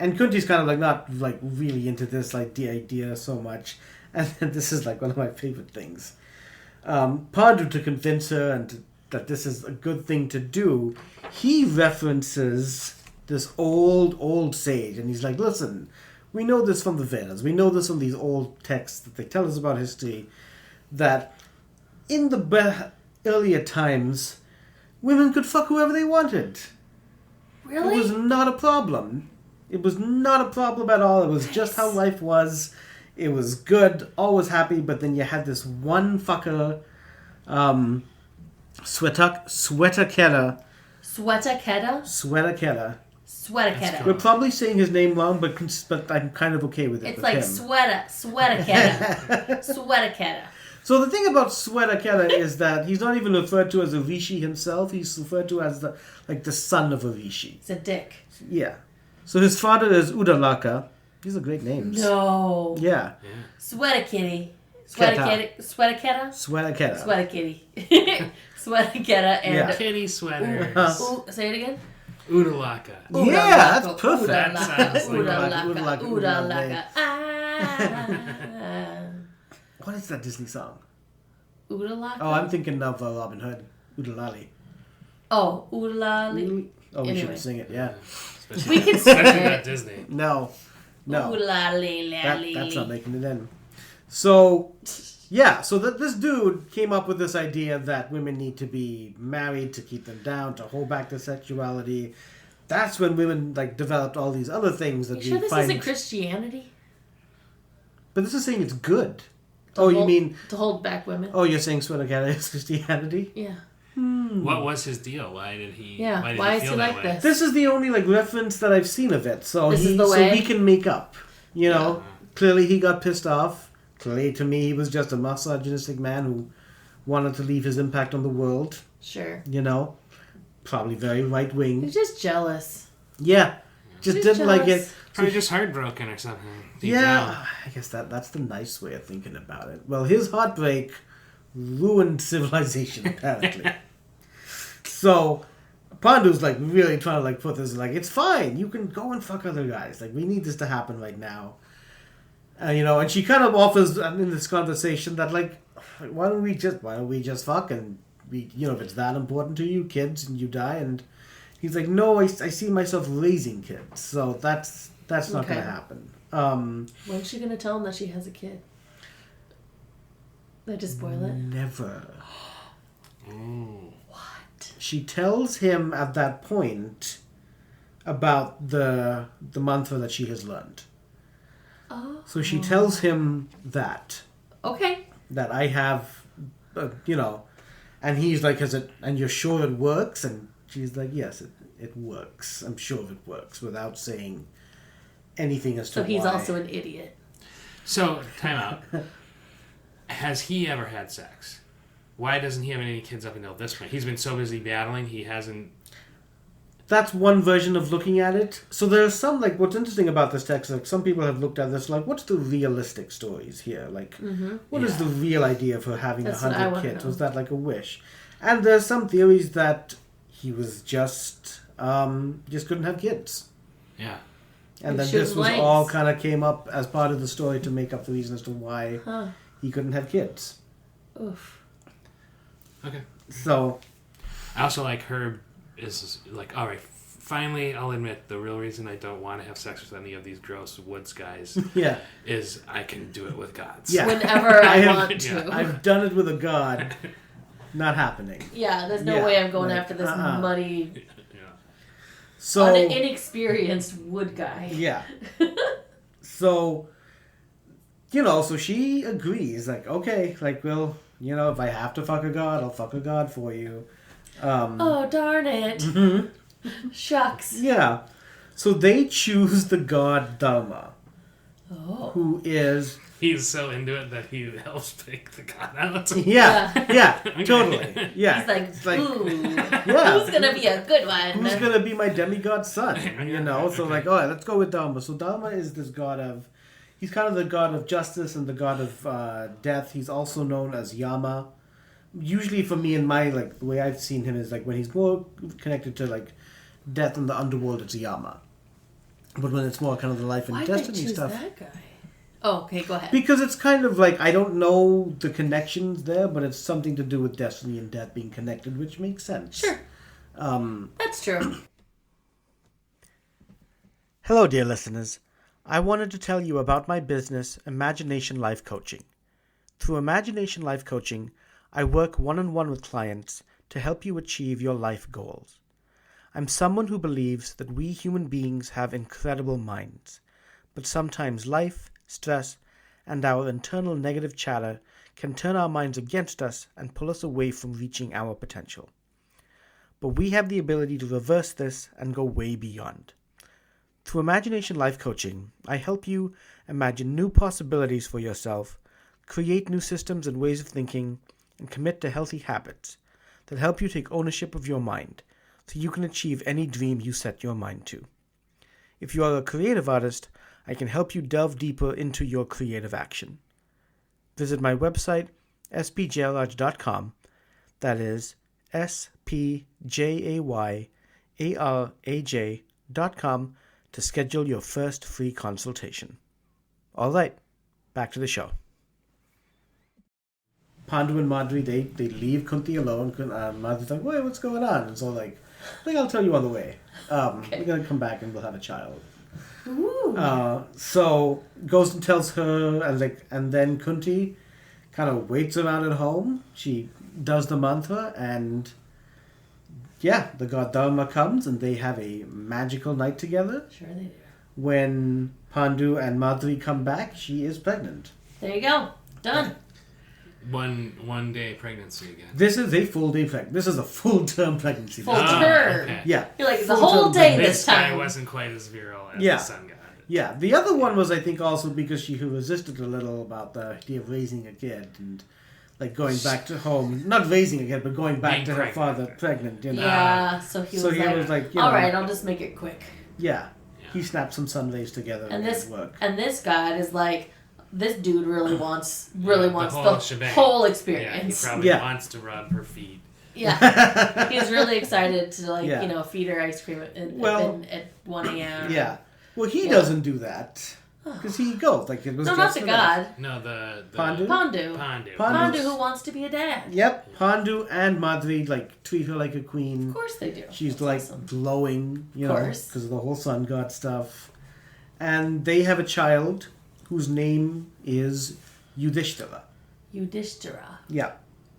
Kunti's kind of not really into this the idea so much. And this is one of my favorite things. Pandu, to convince her that this is a good thing to do, he references this old sage, and he's like, listen, we know this from the Vedas, we know this from these old texts that they tell us about history, that in the earlier times, women could fuck whoever they wanted. Really? It was not a problem. It was not a problem at all. It was just how life was. It was good, always happy, but then you had this one fucker, Sweatakera. Sweataketa? Sweatakera. Sweataketa. We're probably saying his name wrong, but I'm kind of okay with it. It's with like him. Sweataketa. Sweataketa. So the thing about Sweataketa is that he's not even referred to as a rishi himself. He's referred to as the son of a rishi. It's a dick. Yeah. So his father is Udalaka. These are great names. No. Yeah. Sweatakitty. Keta. Sweataketa? Sweataketa. Sweatakitty. Sweataketa and... Yeah. Kitty sweaters. Say it again? Udalaka. Yeah, that's perfect. That sounds like Udalaka. What is that Disney song? Udalaka? Oh, I'm thinking of Robin Hood. Udalali. Oh, Udalali. Oh, we Anyway. shouldn't sing it, yeah. We can sing Especially it. not Disney. No. Udalali. That's not making it in. So, yeah, so this dude came up with this idea that women need to be married to keep them down, to hold back their sexuality. That's when women developed all these other things that You sure we this find. isn't Christianity? But this is saying it's good. To hold back women? Oh, you're saying Sweataketa is Christianity? Yeah. What was his deal? Why did he? Yeah, why is feel he that like way? this? This is the only reference that I've seen of it. So This is the way? we can make up. You know, clearly he got pissed off. Clearly, to me, he was just a misogynistic man who wanted to leave his impact on the world. Sure. You know, probably very right He's wing. just jealous. Yeah, just He's didn't like jealous. it. Probably just heartbroken or something. Deep Yeah, down. I guess that's the nice way of thinking about it. Well, his heartbreak ruined civilization, apparently. So, Pandu's really trying to put this it's fine. You can go and fuck other guys. We need this to happen right now. And she kind of offers in this conversation that why don't we just fuck and we if it's that important to you, kids, and you die. And he's like, no, I see myself raising kids, so that's not going to happen. When's she gonna tell him that she has a kid? Did I just spoil it? Never. What? She tells him at that point about the mantra that she has learned. Oh. So she tells him that Okay. I have, and he's like, and you're sure it works? And she's like, yes, it works. I'm sure it works, without saying anything as to why. So he's also an idiot. So, time out. Has he ever had sex? Why doesn't he have any kids up until this point? He's been so busy battling, he hasn't... That's one version of looking at it. So there's some, what's interesting about this text, some people have looked at this, what's the realistic stories here? What is the real idea for having That's what I 100 wanna kids? know. Was that a wish? And there's some theories that he was just couldn't have kids. Yeah. And He then shoots this was blanks. all kind of came up as part of the story to make up the reason as to why he couldn't have kids. Oof. Okay. So... I also Herb is all right, finally, I'll admit the real reason I don't want to have sex with any of these gross woods guys yeah. is I can do it with gods. Yeah. Whenever I have- want to. I've done it with a god. Not happening. Yeah, there's no Yeah, way I'm going after this uh-uh. muddy, Yeah. So... inexperienced wood guy. Yeah. So, so she agrees, okay, well, if I have to fuck a god, I'll fuck a god for you. Oh, darn it. Shucks. Yeah. So they choose the god Dharma, Oh. who is... He's so into it that he helps pick the god out. Yeah, totally. Yeah. He's like, It's like, ooh, yeah. who's going to be a good one? Who's going to be my demigod son? So Okay. all right, let's go with Dharma. So Dharma is this god of... He's kind of the god of justice and the god of death. He's also known as Yama. Usually for me, in my, the way I've seen him is, when he's more connected to, death in the underworld, it's Yama. But when it's more kind of the life and Why'd they destiny choose stuff... that guy? Oh, okay, go ahead. Because it's kind of I don't know the connections there, but it's something to do with destiny and death being connected, which makes sense. Sure. That's true. Hello, dear listeners. I wanted to tell you about my business, Imagination Life Coaching. Through Imagination Life Coaching, I work one-on-one with clients to help you achieve your life goals. I'm someone who believes that we human beings have incredible minds, but sometimes life, stress, and our internal negative chatter can turn our minds against us and pull us away from reaching our potential. But we have the ability to reverse this and go way beyond. Through Imagination Life Coaching, I help you imagine new possibilities for yourself, create new systems and ways of thinking, and commit to healthy habits that help you take ownership of your mind so you can achieve any dream you set your mind to. If you are a creative artist, I can help you delve deeper into your creative action. Visit my website, spjayaraj.com. That is spjayaraj.com to schedule your first free consultation. All right, back to the show. Pandu and Madri, they leave Kunti alone. Madri's like, wait, what's going on? And so I think I'll tell you on the way. We're going to come back and we'll have a child. Ooh. So goes and tells her, and then Kunti kind of waits around at home. She does the mantra, and the god Dharma comes, and they have a magical night together. Sure they do. When Pandu and Madri come back, she is pregnant. There you go. Done. One day pregnancy again. This is a full day pregnancy. This is a full-term pregnancy. Full term. Okay. Yeah. You're like, the whole day This this guy time. wasn't quite as virile as the sun god. Yeah. The other one was, I think, also because she resisted a little about the idea of raising a kid and going back to home. Not raising a kid, but going back Being to her father pregnant. You know? Yeah, so he was like, all right, I'll just make it quick. Yeah. He snapped some sunrays together and this work. And this god is like, this dude really wants the whole experience. Yeah, he probably wants to rub her feet. Yeah. He's really excited to feed her ice cream at 1 a.m. Yeah. Well, he doesn't do that. Because he goes. It was not the god. No, the Pandu? Pandu who wants to be a dad. Yep. Pandu and Madri treat her like a queen. Of course they do. She's awesome. Glowing, because of the whole sun god stuff. And they have a child whose name is Yudhishthira. Yeah.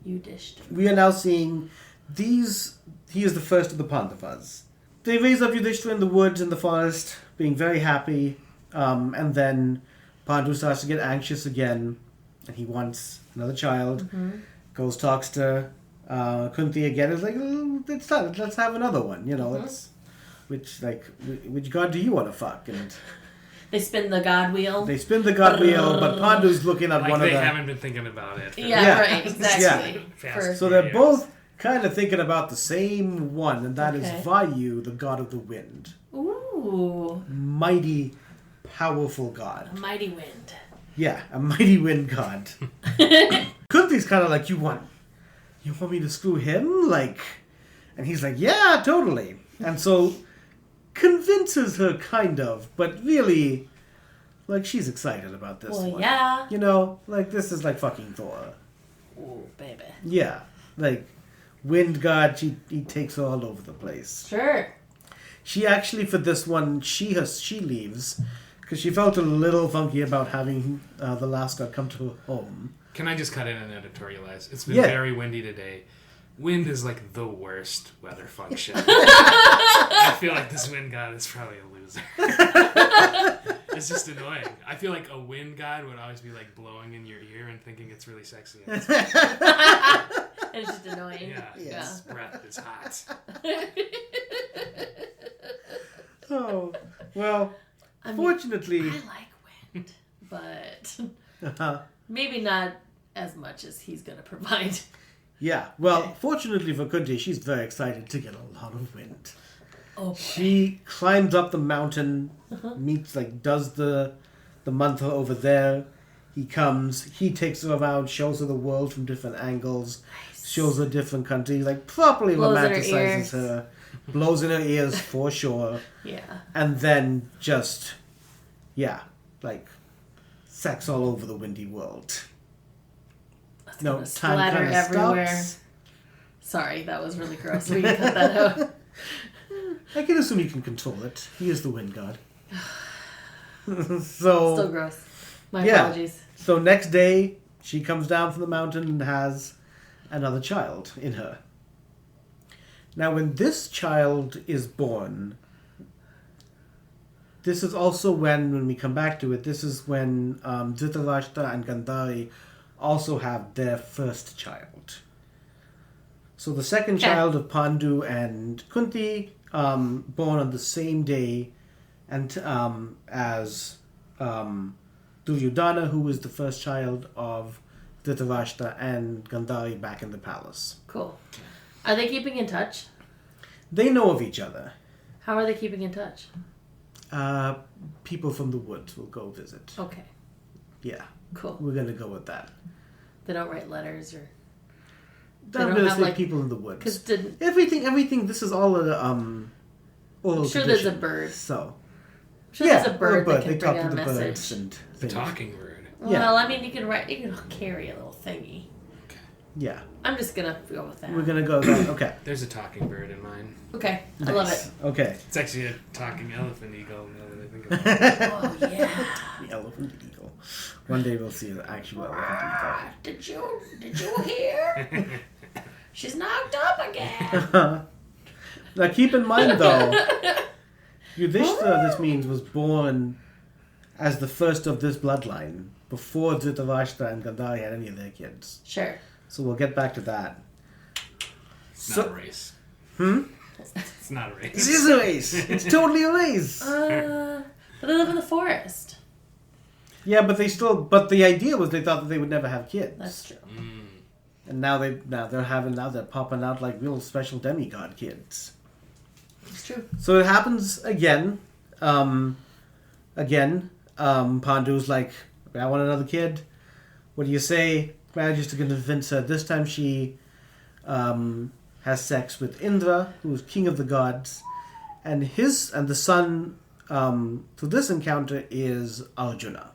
Yudhishthira. We are now seeing he is the first of the Pandavas. They raise up Yudhishthira in the woods in the forest, being very happy. And then Pandu starts to get anxious again, and he wants another child. Mm-hmm. Goes, talks to Kunti again. Is like, let's have another one. Which god do you want to fuck? And they spin the god wheel. But Pandu's looking at one of them. They haven't been thinking about it. Right, exactly. Yeah. So they're both kind of thinking about the same one, and that is Vayu, the god of the wind. Ooh. Mighty, powerful god. A mighty wind. Yeah, a mighty wind god. Kunti's kind of like, you want me to screw him? And he's like, yeah, totally. And so convinces her kind of, but really, she's excited about this one. Well, yeah. This is like fucking Thor. Ooh, baby. Yeah, wind god, he takes her all over the place. Sure. She actually, for this one, she leaves because she felt a little funky about having the last god come to her home. Can I just cut in and editorialize? It's been very windy today. Wind is the worst weather function. I feel like this wind god is probably a loser. It's just annoying. I feel like a wind god would always be blowing in your ear and thinking it's really sexy. And it's just annoying. Yeah, his breath is hot. Oh, well, fortunately... I like wind, but maybe not as much as he's going to provide. Yeah, well, fortunately for Kunti, she's very excited to get a lot of wind. Oh, boy. She climbs up the mountain, does the mantra over there. He comes, he takes her around, shows her the world from different angles, shows her different countries, properly romanticizes her, blows in her ears for sure. Yeah. And then just, sex all over the windy world. No, time kind of everywhere. Stops. Sorry, that was really gross. We can cut that out. I can assume you can control it. He is the wind god. Still gross. My apologies. So next day, she comes down from the mountain and has another child in her. Now, when this child is born, this is also when we come back to it, this is when Dhritarashtra and Gandhari also have their first child. So the second child of Pandu and Kunti, born on the same day and as Duryodhana, who was the first child of Dhritarashtra and Gandhari back in the palace. Cool. Are they keeping in touch? They know of each other. How are they keeping in touch? People from the woods will go visit. Okay. Yeah. Cool. We're going to go with that. They don't write letters or... I'm going to say people in the woods. Cause everything, this is all oral I'm sure there's a bird. So... I'm sure there's a bird that they can talk bring to a the message. birds and The things. talking bird. Well, I mean, you can carry a little thingy. Yeah. I'm just gonna go with that. We're going to go with that. Okay. There's a talking bird in mine. Okay, I love it. Okay. It's actually a talking elephant eagle, now that I think about it. Oh, yeah. The elephant eagle. One day we'll see the actual elephant Did you hear? She's knocked up again. eagle. Now keep in mind though, Yudhishthira, this means, was born as the first of this bloodline before Dhritarashtra and Gandhari had any of their kids. Sure. So we'll get back to that. It's not a race. It's not a race. This is a race. It's totally a race. But they live in the forest. Yeah, but the idea was they thought that they would never have kids. That's true. And now they're popping out like real special demigod kids. It's true. So it happens again. Pandu's like, I want another kid. What do you say? Manages to convince her. This time she has sex with Indra, who is king of the gods, and the son to this encounter is Arjuna.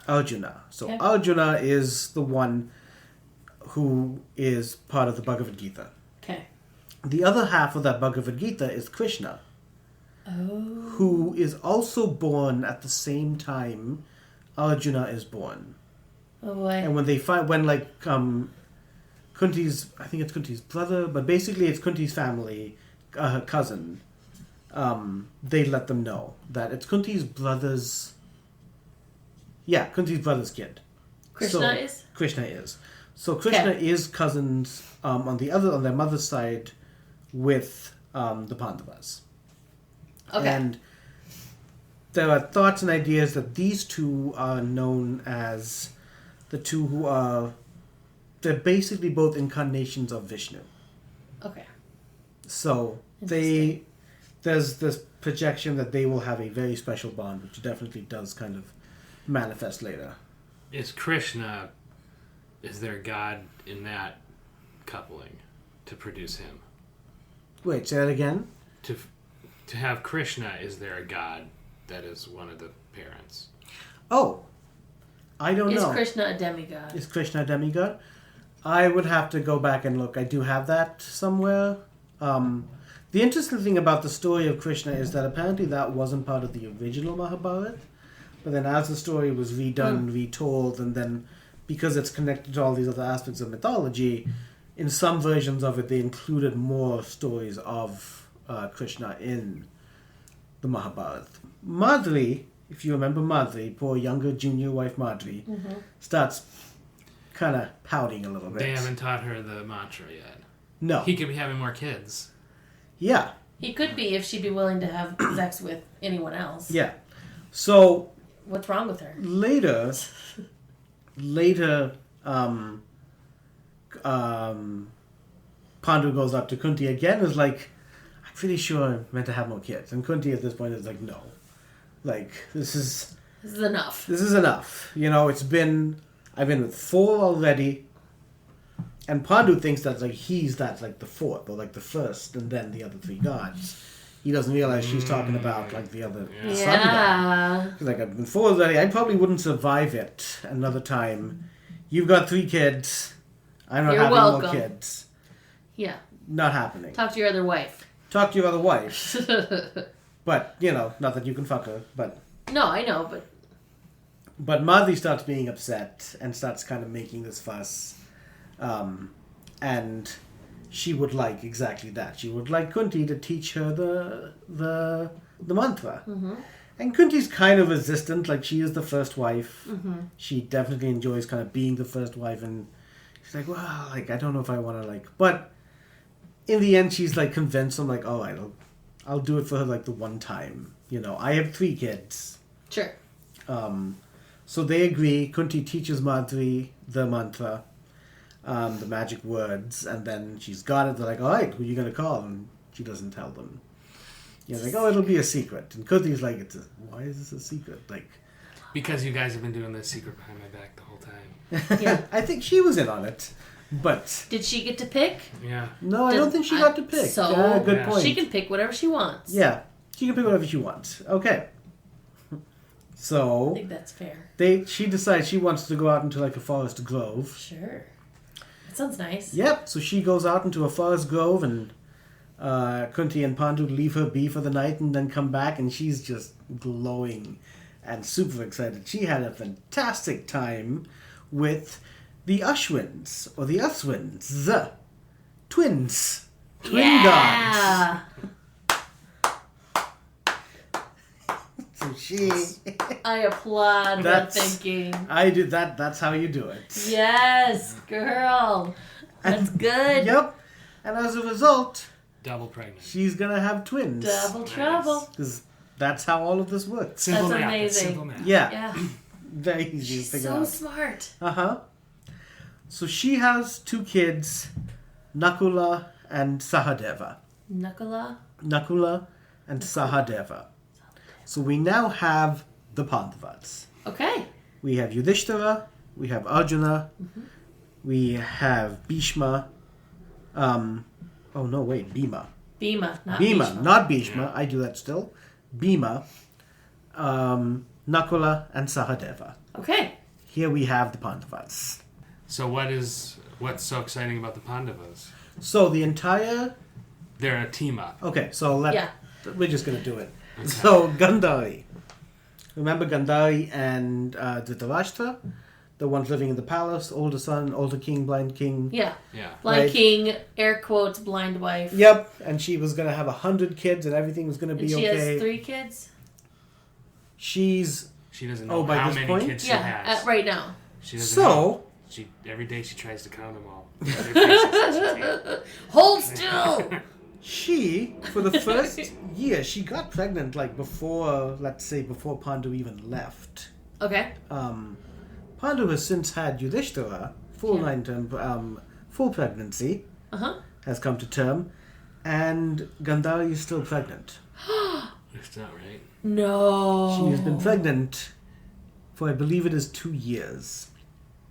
Arjuna. So Okay. Arjuna is the one who is part of the Bhagavad Gita. Okay. The other half of that Bhagavad Gita is Krishna, who is also born at the same time Arjuna is born. Oh boy. And Kunti's, I think it's Kunti's brother, but basically it's Kunti's family, her cousin, they let them know that it's Kunti's brother's kid. Krishna is. So Krishna is cousins on their mother's side with the Pandavas. Okay. And there are thoughts and ideas that these two are known as the two who are... They're basically both incarnations of Vishnu. Okay. So there's this projection that they will have a very special bond, which definitely does kind of manifest later. Is there a god in that coupling to produce him? Wait, say that again? To have Krishna, is there a god that is one of the parents? Oh, I don't know. Is Krishna a demigod? Is Krishna a demigod? I would have to go back and look. I do have that somewhere. The interesting thing about the story of Krishna is that apparently that wasn't part of the original Mahabharata. But then as the story was redone, retold, and then because it's connected to all these other aspects of mythology, in some versions of it they included more stories of Krishna in the Mahabharata. Madri, if you remember Madri, poor younger junior wife Madri, starts kind of pouting a little bit. They haven't taught her the mantra yet. No. He could be having more kids. Yeah. He could be if she'd be willing to have sex with anyone else. Yeah. So What's wrong with her? later, Pandu goes up to Kunti again and is like, I'm pretty sure I'm meant to have more kids. And Kunti at this point is like, no. Like, this is enough. This is enough. You know, I've been with 4 already. And Pandu thinks that's like the fourth, or like the first, and then the other 3 gods. He doesn't realize she's talking about like the other sun god. He's like, I've been 4 already. I probably wouldn't survive it another time. You've got 3 kids. I'm not having more kids. Yeah. Not happening. Talk to your other wife. Talk to your other wife. But, not that you can fuck her, but... No, I know, but... But Madri starts being upset and starts kind of making this fuss. And she would like exactly that. She would like Kunti to teach her the mantra. Mm-hmm. And Kunti's kind of resistant, like she is the first wife. Mm-hmm. She definitely enjoys kind of being the first wife, and she's like, well, like, I don't know if I want to, like... But in the end, she's like convinced. I'm like, all right, I'll do it for her like the one time. You know, I have 3 kids. Sure. So they agree. Kunti teaches Madri the mantra, the magic words, and then she's got it. They're like, all right, who are you going to call? And she doesn't tell them. You're like, oh, it'll be a secret. And Kunti's like, why is this a secret? Like, because you guys have been doing this secret behind my back the whole time. Yeah. I think she was in on it. But Did she get to pick? Yeah. no, I don't think she got to pick. So Good Yeah. point. she can pick whatever she wants. Yeah, she can pick whatever she wants. Okay. I So think that's fair. she decides she wants to go out into like a forest grove. Sure. That sounds nice. Yep. So she goes out into a forest grove, and Kunti and Pandu leave her be for the night, and then come back, and she's just glowing and super excited. She had a fantastic time with the Ashwins or the Aswins, twins, twin gods. Yeah. So she, I applaud that That's- thinking. I did that. That's how you do it. Yes, girl. That's good. Yep. And as a result, Double pregnant. she's gonna have twins. Double trouble. Because that's how all of this works. Simple That's math. It's amazing. simple math. Yeah. Yeah. Very easy She's to figure so out. smart. Uh-huh. So she has 2 kids, Nakula and Sahadeva. Nakula. Nakula and Sahadeva. So we now have the Pandavas. Okay. We have Yudhishthira, we have Arjuna, we have Bhishma. Oh no, wait, Bhima. Bhima, not Bhima, Bhishma. not Bhishma. I do that still. Bhima, Nakula, and Sahadeva. Okay. Here we have the Pandavas. So what's so exciting about the Pandavas? So the entire... They're a team up. Okay, so Yeah. we're just going to do it. So Gandhari. Remember Gandhari and Dhritarashtra? The ones living in the palace, older son, older king, blind king. Yeah. Yeah. Blind Right. king, air quotes, blind wife. Yep, and she was going to have 100 kids and everything was going to And be she okay. has 3 kids? She's... She doesn't Oh, know by how this many point? kids she Yeah, has. right now. She doesn't know. So... She every day she tries to count them all. Their faces, she can't. Hold still! She, for the first year, she got pregnant like before, let's say, before Pandu even left. Okay. Pandu has since had Yudhishthira, full Yeah. 9-term, full pregnancy, Uh-huh. has come to term, and Gandhari is still pregnant. That's not right. No. She has been pregnant for, I believe it is 2 years.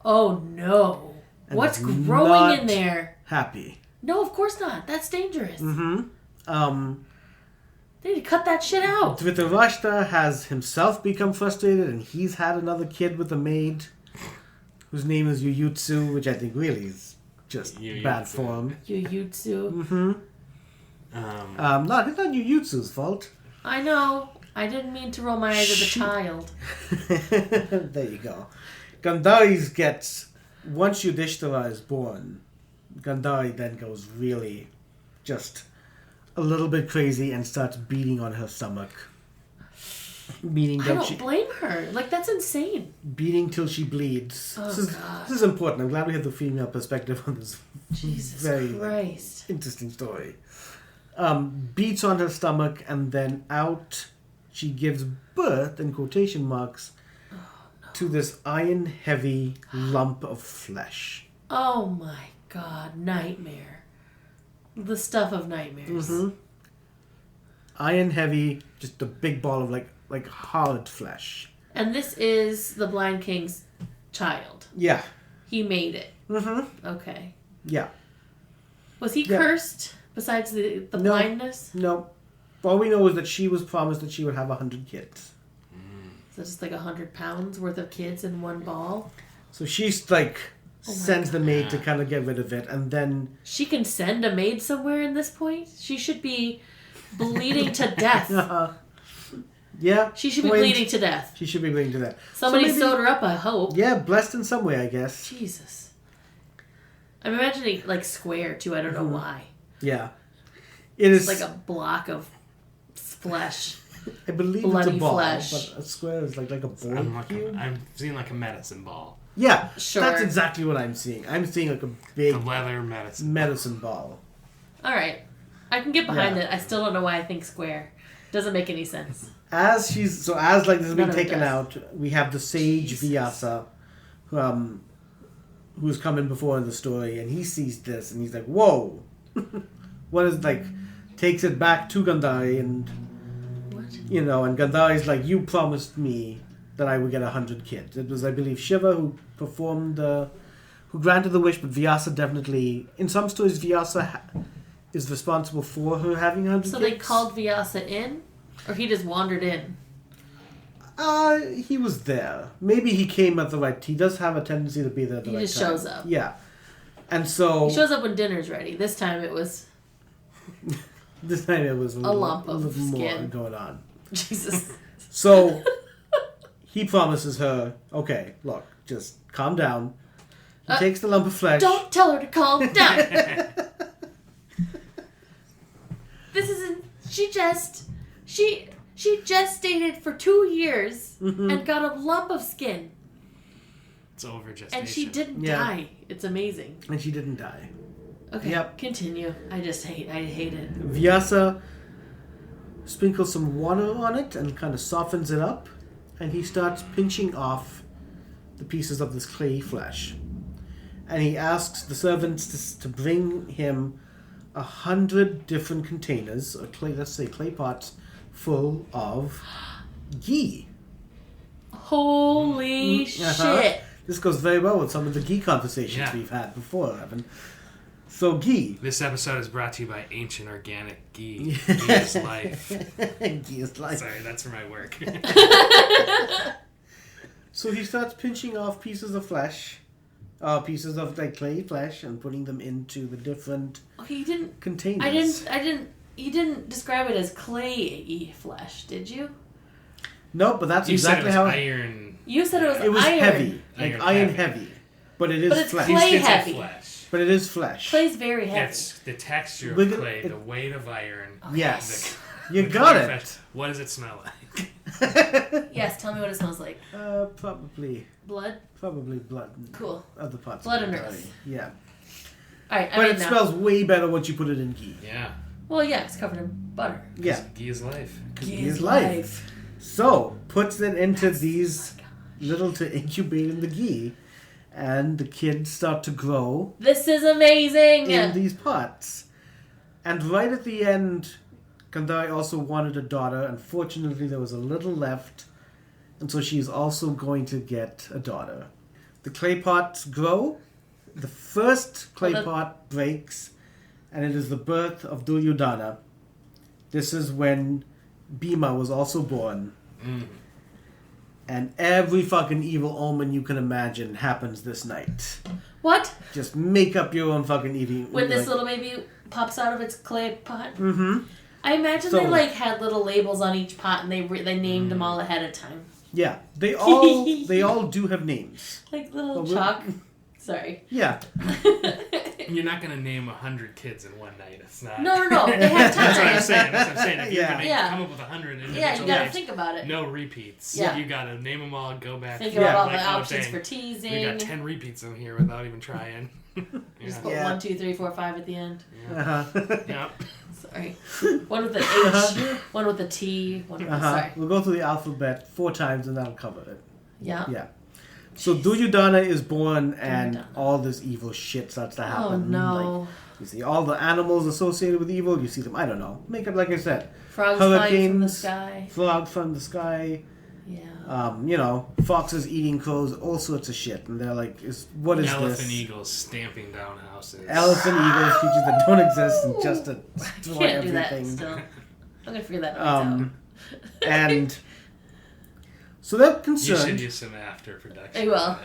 Oh, no. And What's is growing not in there? Happy. No, of course not. That's dangerous. Mm-hmm. They need to cut that shit out. Dhritarashtra has himself become frustrated, and he's had another kid with a maid, whose name is Yuyutsu, which I think really is just bad Yuyutsu. form. Yuyutsu. Not Yuyutsu's fault. I know. I didn't mean to roll my eyes at the Shoot. child. There you go. Gandhari's gets... Once Yudhishthira is born, Gandhari then goes really just a little bit crazy and starts beating on her stomach. Beating I till don't she... blame her. Like, that's insane. Beating till she bleeds. Oh, this God. is important. I'm glad we have the female perspective on this Jesus very Christ. interesting story. Beats on her stomach, and then out she gives birth, in quotation marks, to this iron-heavy lump of flesh. Oh my God. Nightmare. The stuff of nightmares. Iron-heavy, just a big ball of like hard flesh. And this is the Blind King's child. Yeah. He made it. Mm-hmm. Okay. Yeah. Was he Yeah. cursed besides the No. blindness? No. All we know is that she was promised that she would have 100 kids. So just like 100 pounds worth of kids in one ball? So she's like Oh my sends the maid to kind of get rid of it, and then She can send a maid somewhere in this point? She should be bleeding to death. yeah, She should be point. bleeding to death. She should be bleeding to that. Somebody So maybe- sewed her up, I hope. Yeah, blessed in some way, I guess. Jesus. I'm imagining like square too. I don't know why. Yeah, it is It's like a block of flesh. I believe it's bloody a ball, flesh. but a square is like a board cube. I'm seeing like a medicine ball. Yeah, Sure. that's exactly what I'm seeing. I'm seeing like a big The leather medicine. medicine ball. All right. I can get behind it. I still don't know why I think square. Doesn't make any sense. As this is being taken does. out, we have the sage Vyasa, who's come in before in the story, and he sees this, and he's like, "Whoa!" What is takes it back to Gandhari, and What? and Gandhari's like, "You promised me that I would get 100 kids." It was, I believe, Shiva who performed who granted the wish, but Vyasa definitely, in some stories, Vyasa is responsible for her having 100 So kids. they called Vyasa in? Or he just wandered in? He was there. Maybe he came at the right. He does have a tendency to be there at the He right just time. shows up. Yeah, and so He shows up when dinner's ready. This time it was this time it was a lump of little more skin. going on. Jesus. So he promises her, "Okay, look, just calm down." He takes the lump of flesh. Don't tell her to calm down. This isn't. She gestated for 2 years and got a lump of skin, It's over gestation. and she didn't Yeah. die. It's amazing. And she didn't die. Okay, Yep. continue. I hate it. Vyasa sprinkles some water on it and kind of softens it up, and he starts pinching off the pieces of this clay flesh. And he asks the servants to bring him 100 different containers, or clay pots, full of ghee. Holy shit. This goes very well with some of the ghee conversations Yeah. we've had before, Evan. So ghee. This episode is brought to you by Ancient Organic Ghee. Ghee is life. Ghee is life. Sorry, that's for my work. So he starts pinching off pieces of flesh, pieces of clay flesh, and putting them into the different Okay, you didn't. containers. You didn't describe it as clay-y flesh, did you? No, but that's You said exactly it how was iron. You said it was it was iron. heavy, like Iron iron heavy. heavy. But it is But it's flesh. clay It's heavy. flesh. But it is flesh. Clay's very heavy. It's the texture of Look at clay, it- the weight of iron. Yes, the- you the got clay it. flesh. What does it smell like? Yes, tell me what it smells like. Probably Blood? blood. Cool. Other parts. Blood of and the body. earth. Yeah, Alright, but it now. smells way better once you put it in ghee. Yeah. Well, yeah, it's covered in butter. Yeah, Ghee is life. ghee is life. So puts it into these little to incubate in the ghee, and the kids start to grow This is amazing! in these pots. And right at the end, Gandhari also wanted a daughter. Unfortunately, there was a little left, and so she's also going to get a daughter. The clay pots grow. The first clay pot breaks, and it is the birth of Duryodhana. This is when Bhima was also born. And every fucking evil omen you can imagine happens this night. What? Just make up your own fucking evil. When this little baby pops out of its clay pot? Mm-hmm. I imagine So- they had little labels on each pot and they named them all ahead of time. Yeah, they all do have names. Like little Well, chalk. Sorry. Yeah, You're not going to name 100 kids in one night. It's not. No. They have That's what I'm time. saying. That's what I'm saying. If you're Yeah. going to Yeah. come up with 100 individual Yeah, you gotta names, think about it. no repeats. Yeah. You got to name them all, go back. Think Yeah. about all Like the I was options saying, for teasing. We got 10 repeats in here without even trying. Just Yeah. put Yeah. 1, 2, 3, 4, 5 at the end. Yeah. Sorry. One with the H, one with the T, one with the sorry. We'll go through the alphabet 4 times and that'll cover it. Yeah. Yeah. So Duryodhana is born, and Duryodhana. all this evil shit starts to happen. Oh no. Like, you see all the animals associated with evil. You see them. I don't know. Make up like I said. Frogs flying from the hurricanes, sky. Frog from the sky. Yeah. Foxes eating crows. All sorts of shit. And they're like, what is Elephant this? eagles stamping down houses. Elephant eagles, creatures that don't exist, and just to I destroy can't do that everything. still. I'm gonna figure that out. And so they're You concerned. should use some after production. I will.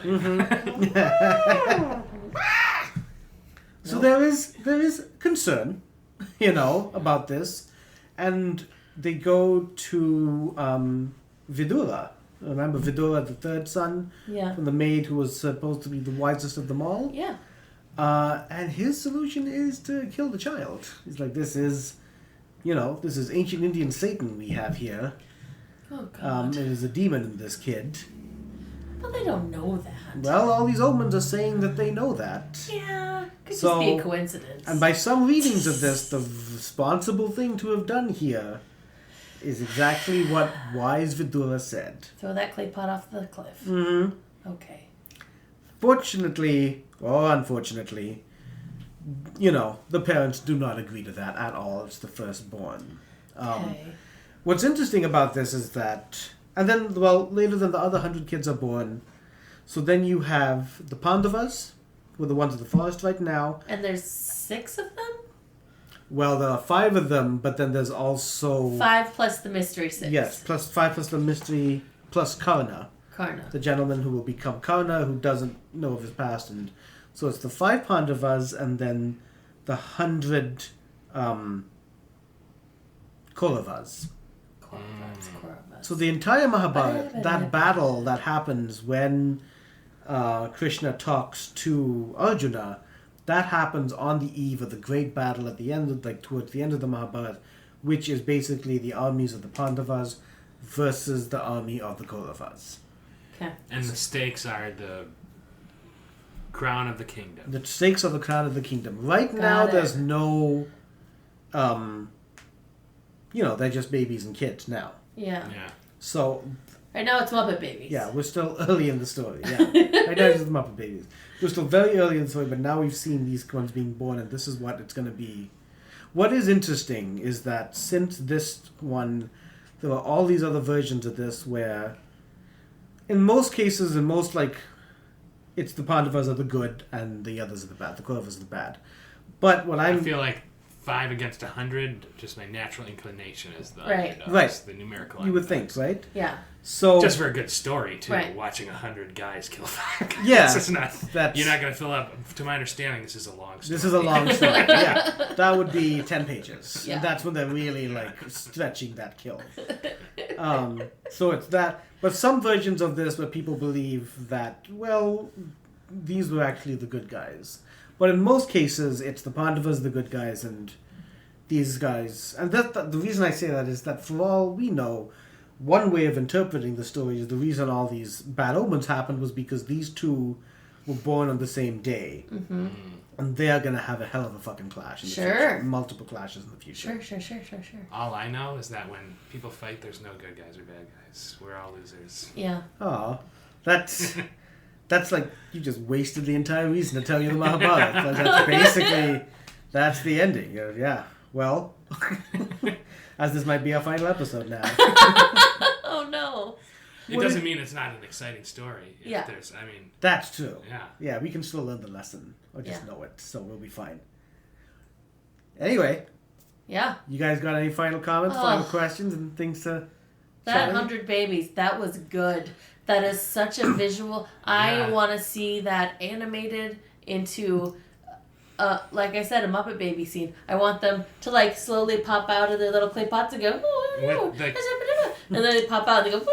So there is concern, about this, and they go to Vidura. Remember Vidura, the third son Yeah. from the maid who was supposed to be the wisest of them all. Yeah. And his solution is to kill the child. He's like, this is ancient Indian Satan we have here. Oh god. It is a demon in this kid. But they don't know that. Well, all these omens are saying that they know that. Yeah. Could just be a coincidence. And by some readings of this, the responsible thing to have done here is exactly what wise Vidura said. Throw that clay pot off the cliff. Mm-hmm. Okay. Fortunately, or unfortunately, the parents do not agree to that at all. It's the firstborn. Okay. What's interesting about this is that, and then, later than the other 100 kids are born, so then you have the Pandavas, who are the ones in the forest right now. And there's 6 of them? Well, there are 5 of them, but then there's also... 5 plus the mystery 6. Yes, plus 5 plus the mystery, plus Karna. The gentleman who will become Karna, who doesn't know of his past. And so it's the 5 Pandavas, and then the 100 Kauravas. Kauravas. So the entire Mahabharata, that battle that happens when Krishna talks to Arjuna, that happens on the eve of the great battle at the end, towards the end of the Mahabharata, which is basically the armies of the Pandavas versus the army of the Kauravas. Okay. And the stakes are the crown of the kingdom. The stakes are the crown of the kingdom. Right now, there's no, they're just babies and kids now. Yeah. So... Right now it's Muppet Babies. Yeah, we're still early in the story. Yeah. Right now it's just the Muppet Babies. We're still very early in the story, but now we've seen these ones being born, and this is what it's going to be. What is interesting is that since this one, there are all these other versions of this where, in most cases, it's the Pandavas are the good and the others are the bad. The Kauravas are the bad. But what I feel like 5 against 100, just my natural inclination is the right. Underdogs, the numerical. You would think, right? Yeah. So just for a good story too, right. Watching 100 guys kill 5 guys. Yeah, it's not. You're not going to fill up. To my understanding, this is a long story. This is a long story. Yeah, that would be 10 pages. Yeah. And that's when they're really stretching that kill. So it's that. But some versions of this where people believe that these were actually the good guys. But in most cases, it's the Pandavas, the good guys, and these guys. And the reason I say that is that for all we know, one way of interpreting the story is the reason all these bad omens happened was because these two were born on the same day. Mm-hmm. And they are going to have a hell of a fucking clash in the future. Multiple clashes in the future. Sure. All I know is that when people fight, there's no good guys or bad guys. We're all losers. Yeah. Oh, that's like you just wasted the entire reason to tell you the Mahabharata. That's basically, that's the ending. Yeah. Well, as this might be our final episode now. Oh no. It doesn't mean it's not an exciting story. Yeah. That's true. Yeah. Yeah, we can still learn the lesson or just know it, so we'll be fine. Anyway. Yeah. You guys got any final comments, final questions, and things to... That 100 babies, that was good. That is such a visual... I want to see that animated into... like I said, a Muppet Baby scene. I want them to slowly pop out of their little clay pots and go, and then they pop out and they go,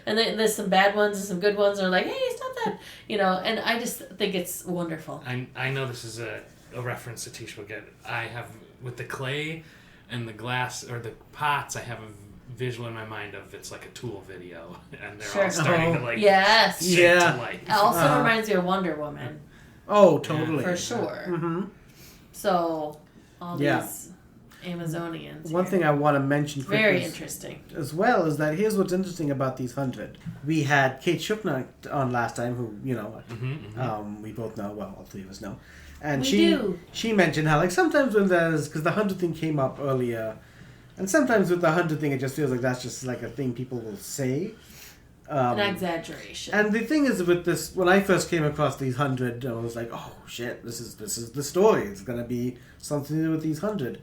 and then there's some bad ones and some good ones that are like, hey, stop that, and I just think it's wonderful. I know this is a reference Satish will get. I have, with the clay and the glass, or the pots, I have a visual in my mind of it's like a Tool video, and they're all starting to yes. to life. It also reminds me of Wonder Woman. Oh, totally. For sure. Mm-hmm. So, all these Amazonians. One thing I want to mention quickly. Very interesting. As well is that here's what's interesting about these 100. We had Kate Shupner on last time, who, we both know, well, all 3 of us know. And she mentioned how, sometimes when there's, because the 100 thing came up earlier, and sometimes with the 100 thing, it just feels like that's just a thing people will say. An exaggeration. And the thing is with this, when I first came across these 100, I was like, oh shit, this is the story. It's going to be something to do with these 100.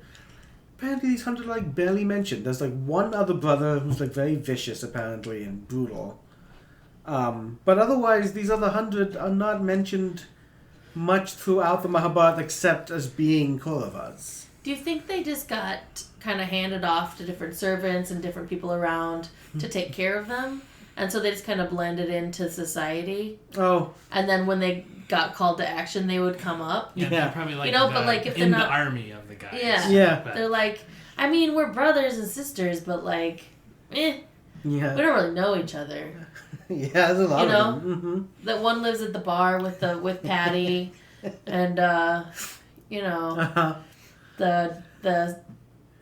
Apparently these 100 barely mentioned. There's one other brother who's very vicious apparently and brutal. But otherwise these other 100 are not mentioned much throughout the Mahabharata except as being Kauravas. Do you think they just got kind of handed off to different servants and different people around to take care of them? And so they just kind of blended into society. Oh. And then when they got called to action, they would come up. Yeah, they're probably but if they're in not, the army of the guys. Yeah. But they're we're brothers and sisters, but Yeah. We don't really know each other. Yeah, there's a lot of them. Mm-hmm. That one lives at the bar with Patty. and the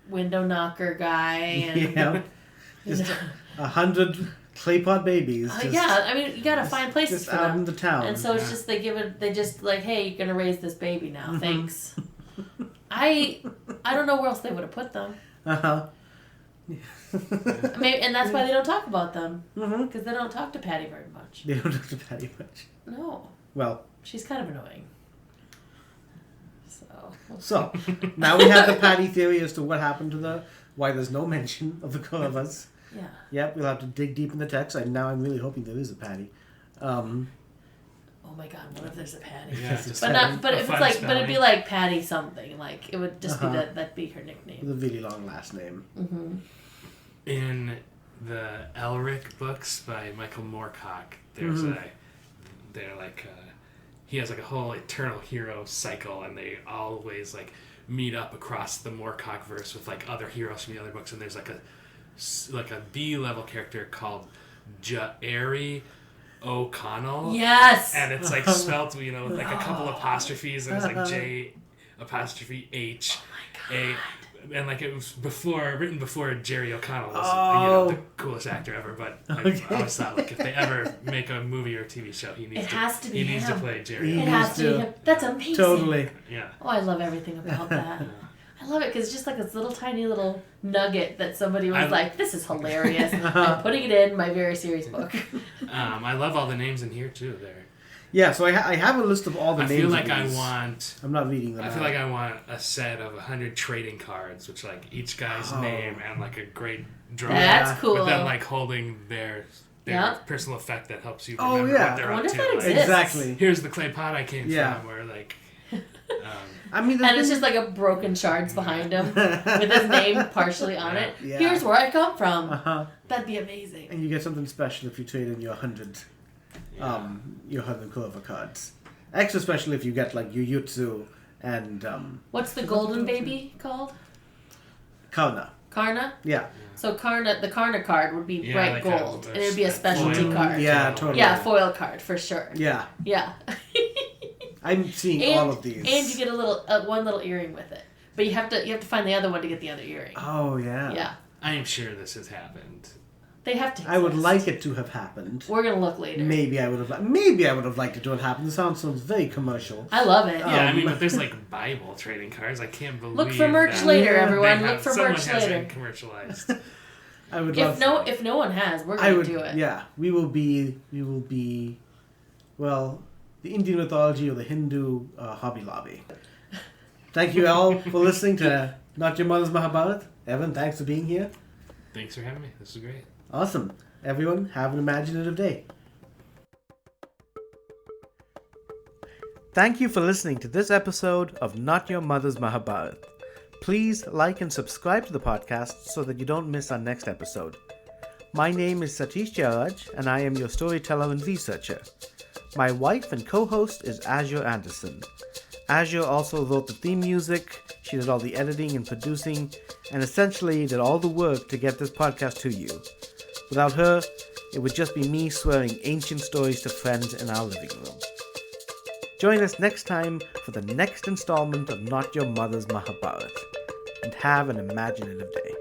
window knocker guy, and Yeah. Just 100 clay pot babies. yeah, I mean, you gotta find places Just for out them. in the town. And so it's just they just like, hey, you're gonna raise this baby now. Thanks. I don't know where else they would have put them. Maybe, and that's why they don't talk about them, because they don't talk to Patty very much. They don't talk to Patty much. No. Well, she's kind of annoying. So now we have the Patty theory as to what happened to why there's no mention of the Kauravas. Yeah. Yep, we'll have to dig deep in the text. And now I'm really hoping there is a Patty. Oh my God! What if there's a Patty? Yeah, but if it's like, but it'd be like Patty something. Like it would just be that'd be her nickname. With a really long last name. Mm-hmm. In the Elric books by Michael Moorcock, there's he has like a whole eternal hero cycle, and they always like meet up across the Moorcock verse with like other heroes from the other books, and there's like a B level character called Jairi O'Connell. Yes. And it's like spelt, with like a couple apostrophes, and it's like J apostrophe H A. And like it was written before Jerry O'Connell was the coolest actor ever. But I always thought like if they ever make a movie or a TV show, he needs to play Jerry. It has to be him. That's amazing. Totally. Yeah. Oh, I love everything about that. I love it because it's just like this little tiny little nugget that somebody was like, "This is hilarious." I'm putting it in my very serious book. I love all the names in here too. There. Yeah, so I have a list of all the names. I feel like I'm not reading them. I feel like I want a set of 100 trading cards, which like each guy's name and like a great drawing. That's cool. With them like holding their personal effect that helps you remember what they're up to. That exists. Exactly. Here's the clay pot I came from, or like. I mean, and it's just like a broken shards behind him with his name partially on it. Yeah. Here's where I come from. That'd be amazing. And you get something special if you trade in your 100 Kauravas cards. Extra special if you get like Jujutsu and what's the golden baby called? Karna. Karna? Yeah. So the Karna card would be bright gold, and it would be a specialty foil card. Yeah, totally. Yeah, foil card for sure. Yeah. Yeah. I'm seeing all of these. And you get a little one little earring with it, but you have to find the other one to get the other earring. Oh yeah. Yeah. I am sure this has happened. They have to. Exist. I would like it to have happened. We're gonna look later. Maybe I would have liked it to have happened. The sounds very commercial. I love it. Yeah, I mean, but there's like Bible trading cards. I can't believe. Look for merch later, everyone. Look for merch someone later. Has commercialized. I would if no one has, we're gonna do it. Yeah, we will be. Well, the Indian mythology or the Hindu Hobby Lobby. Thank you all for listening to Not Your Mother's Mahabharata. Evan, thanks for being here. Thanks for having me. This was great. Awesome. Everyone, have an imaginative day. Thank you for listening to this episode of Not Your Mother's Mahabharata. Please like and subscribe to the podcast so that you don't miss our next episode. My name is Satish Jayaraj, and I am your storyteller and researcher. My wife and co-host is Azure Anderson. Azure also wrote the theme music, she did all the editing and producing, and essentially did all the work to get this podcast to you. Without her, it would just be me swearing ancient stories to friends in our living room. Join us next time for the next installment of Not Your Mother's Mahabharata, and have an imaginative day.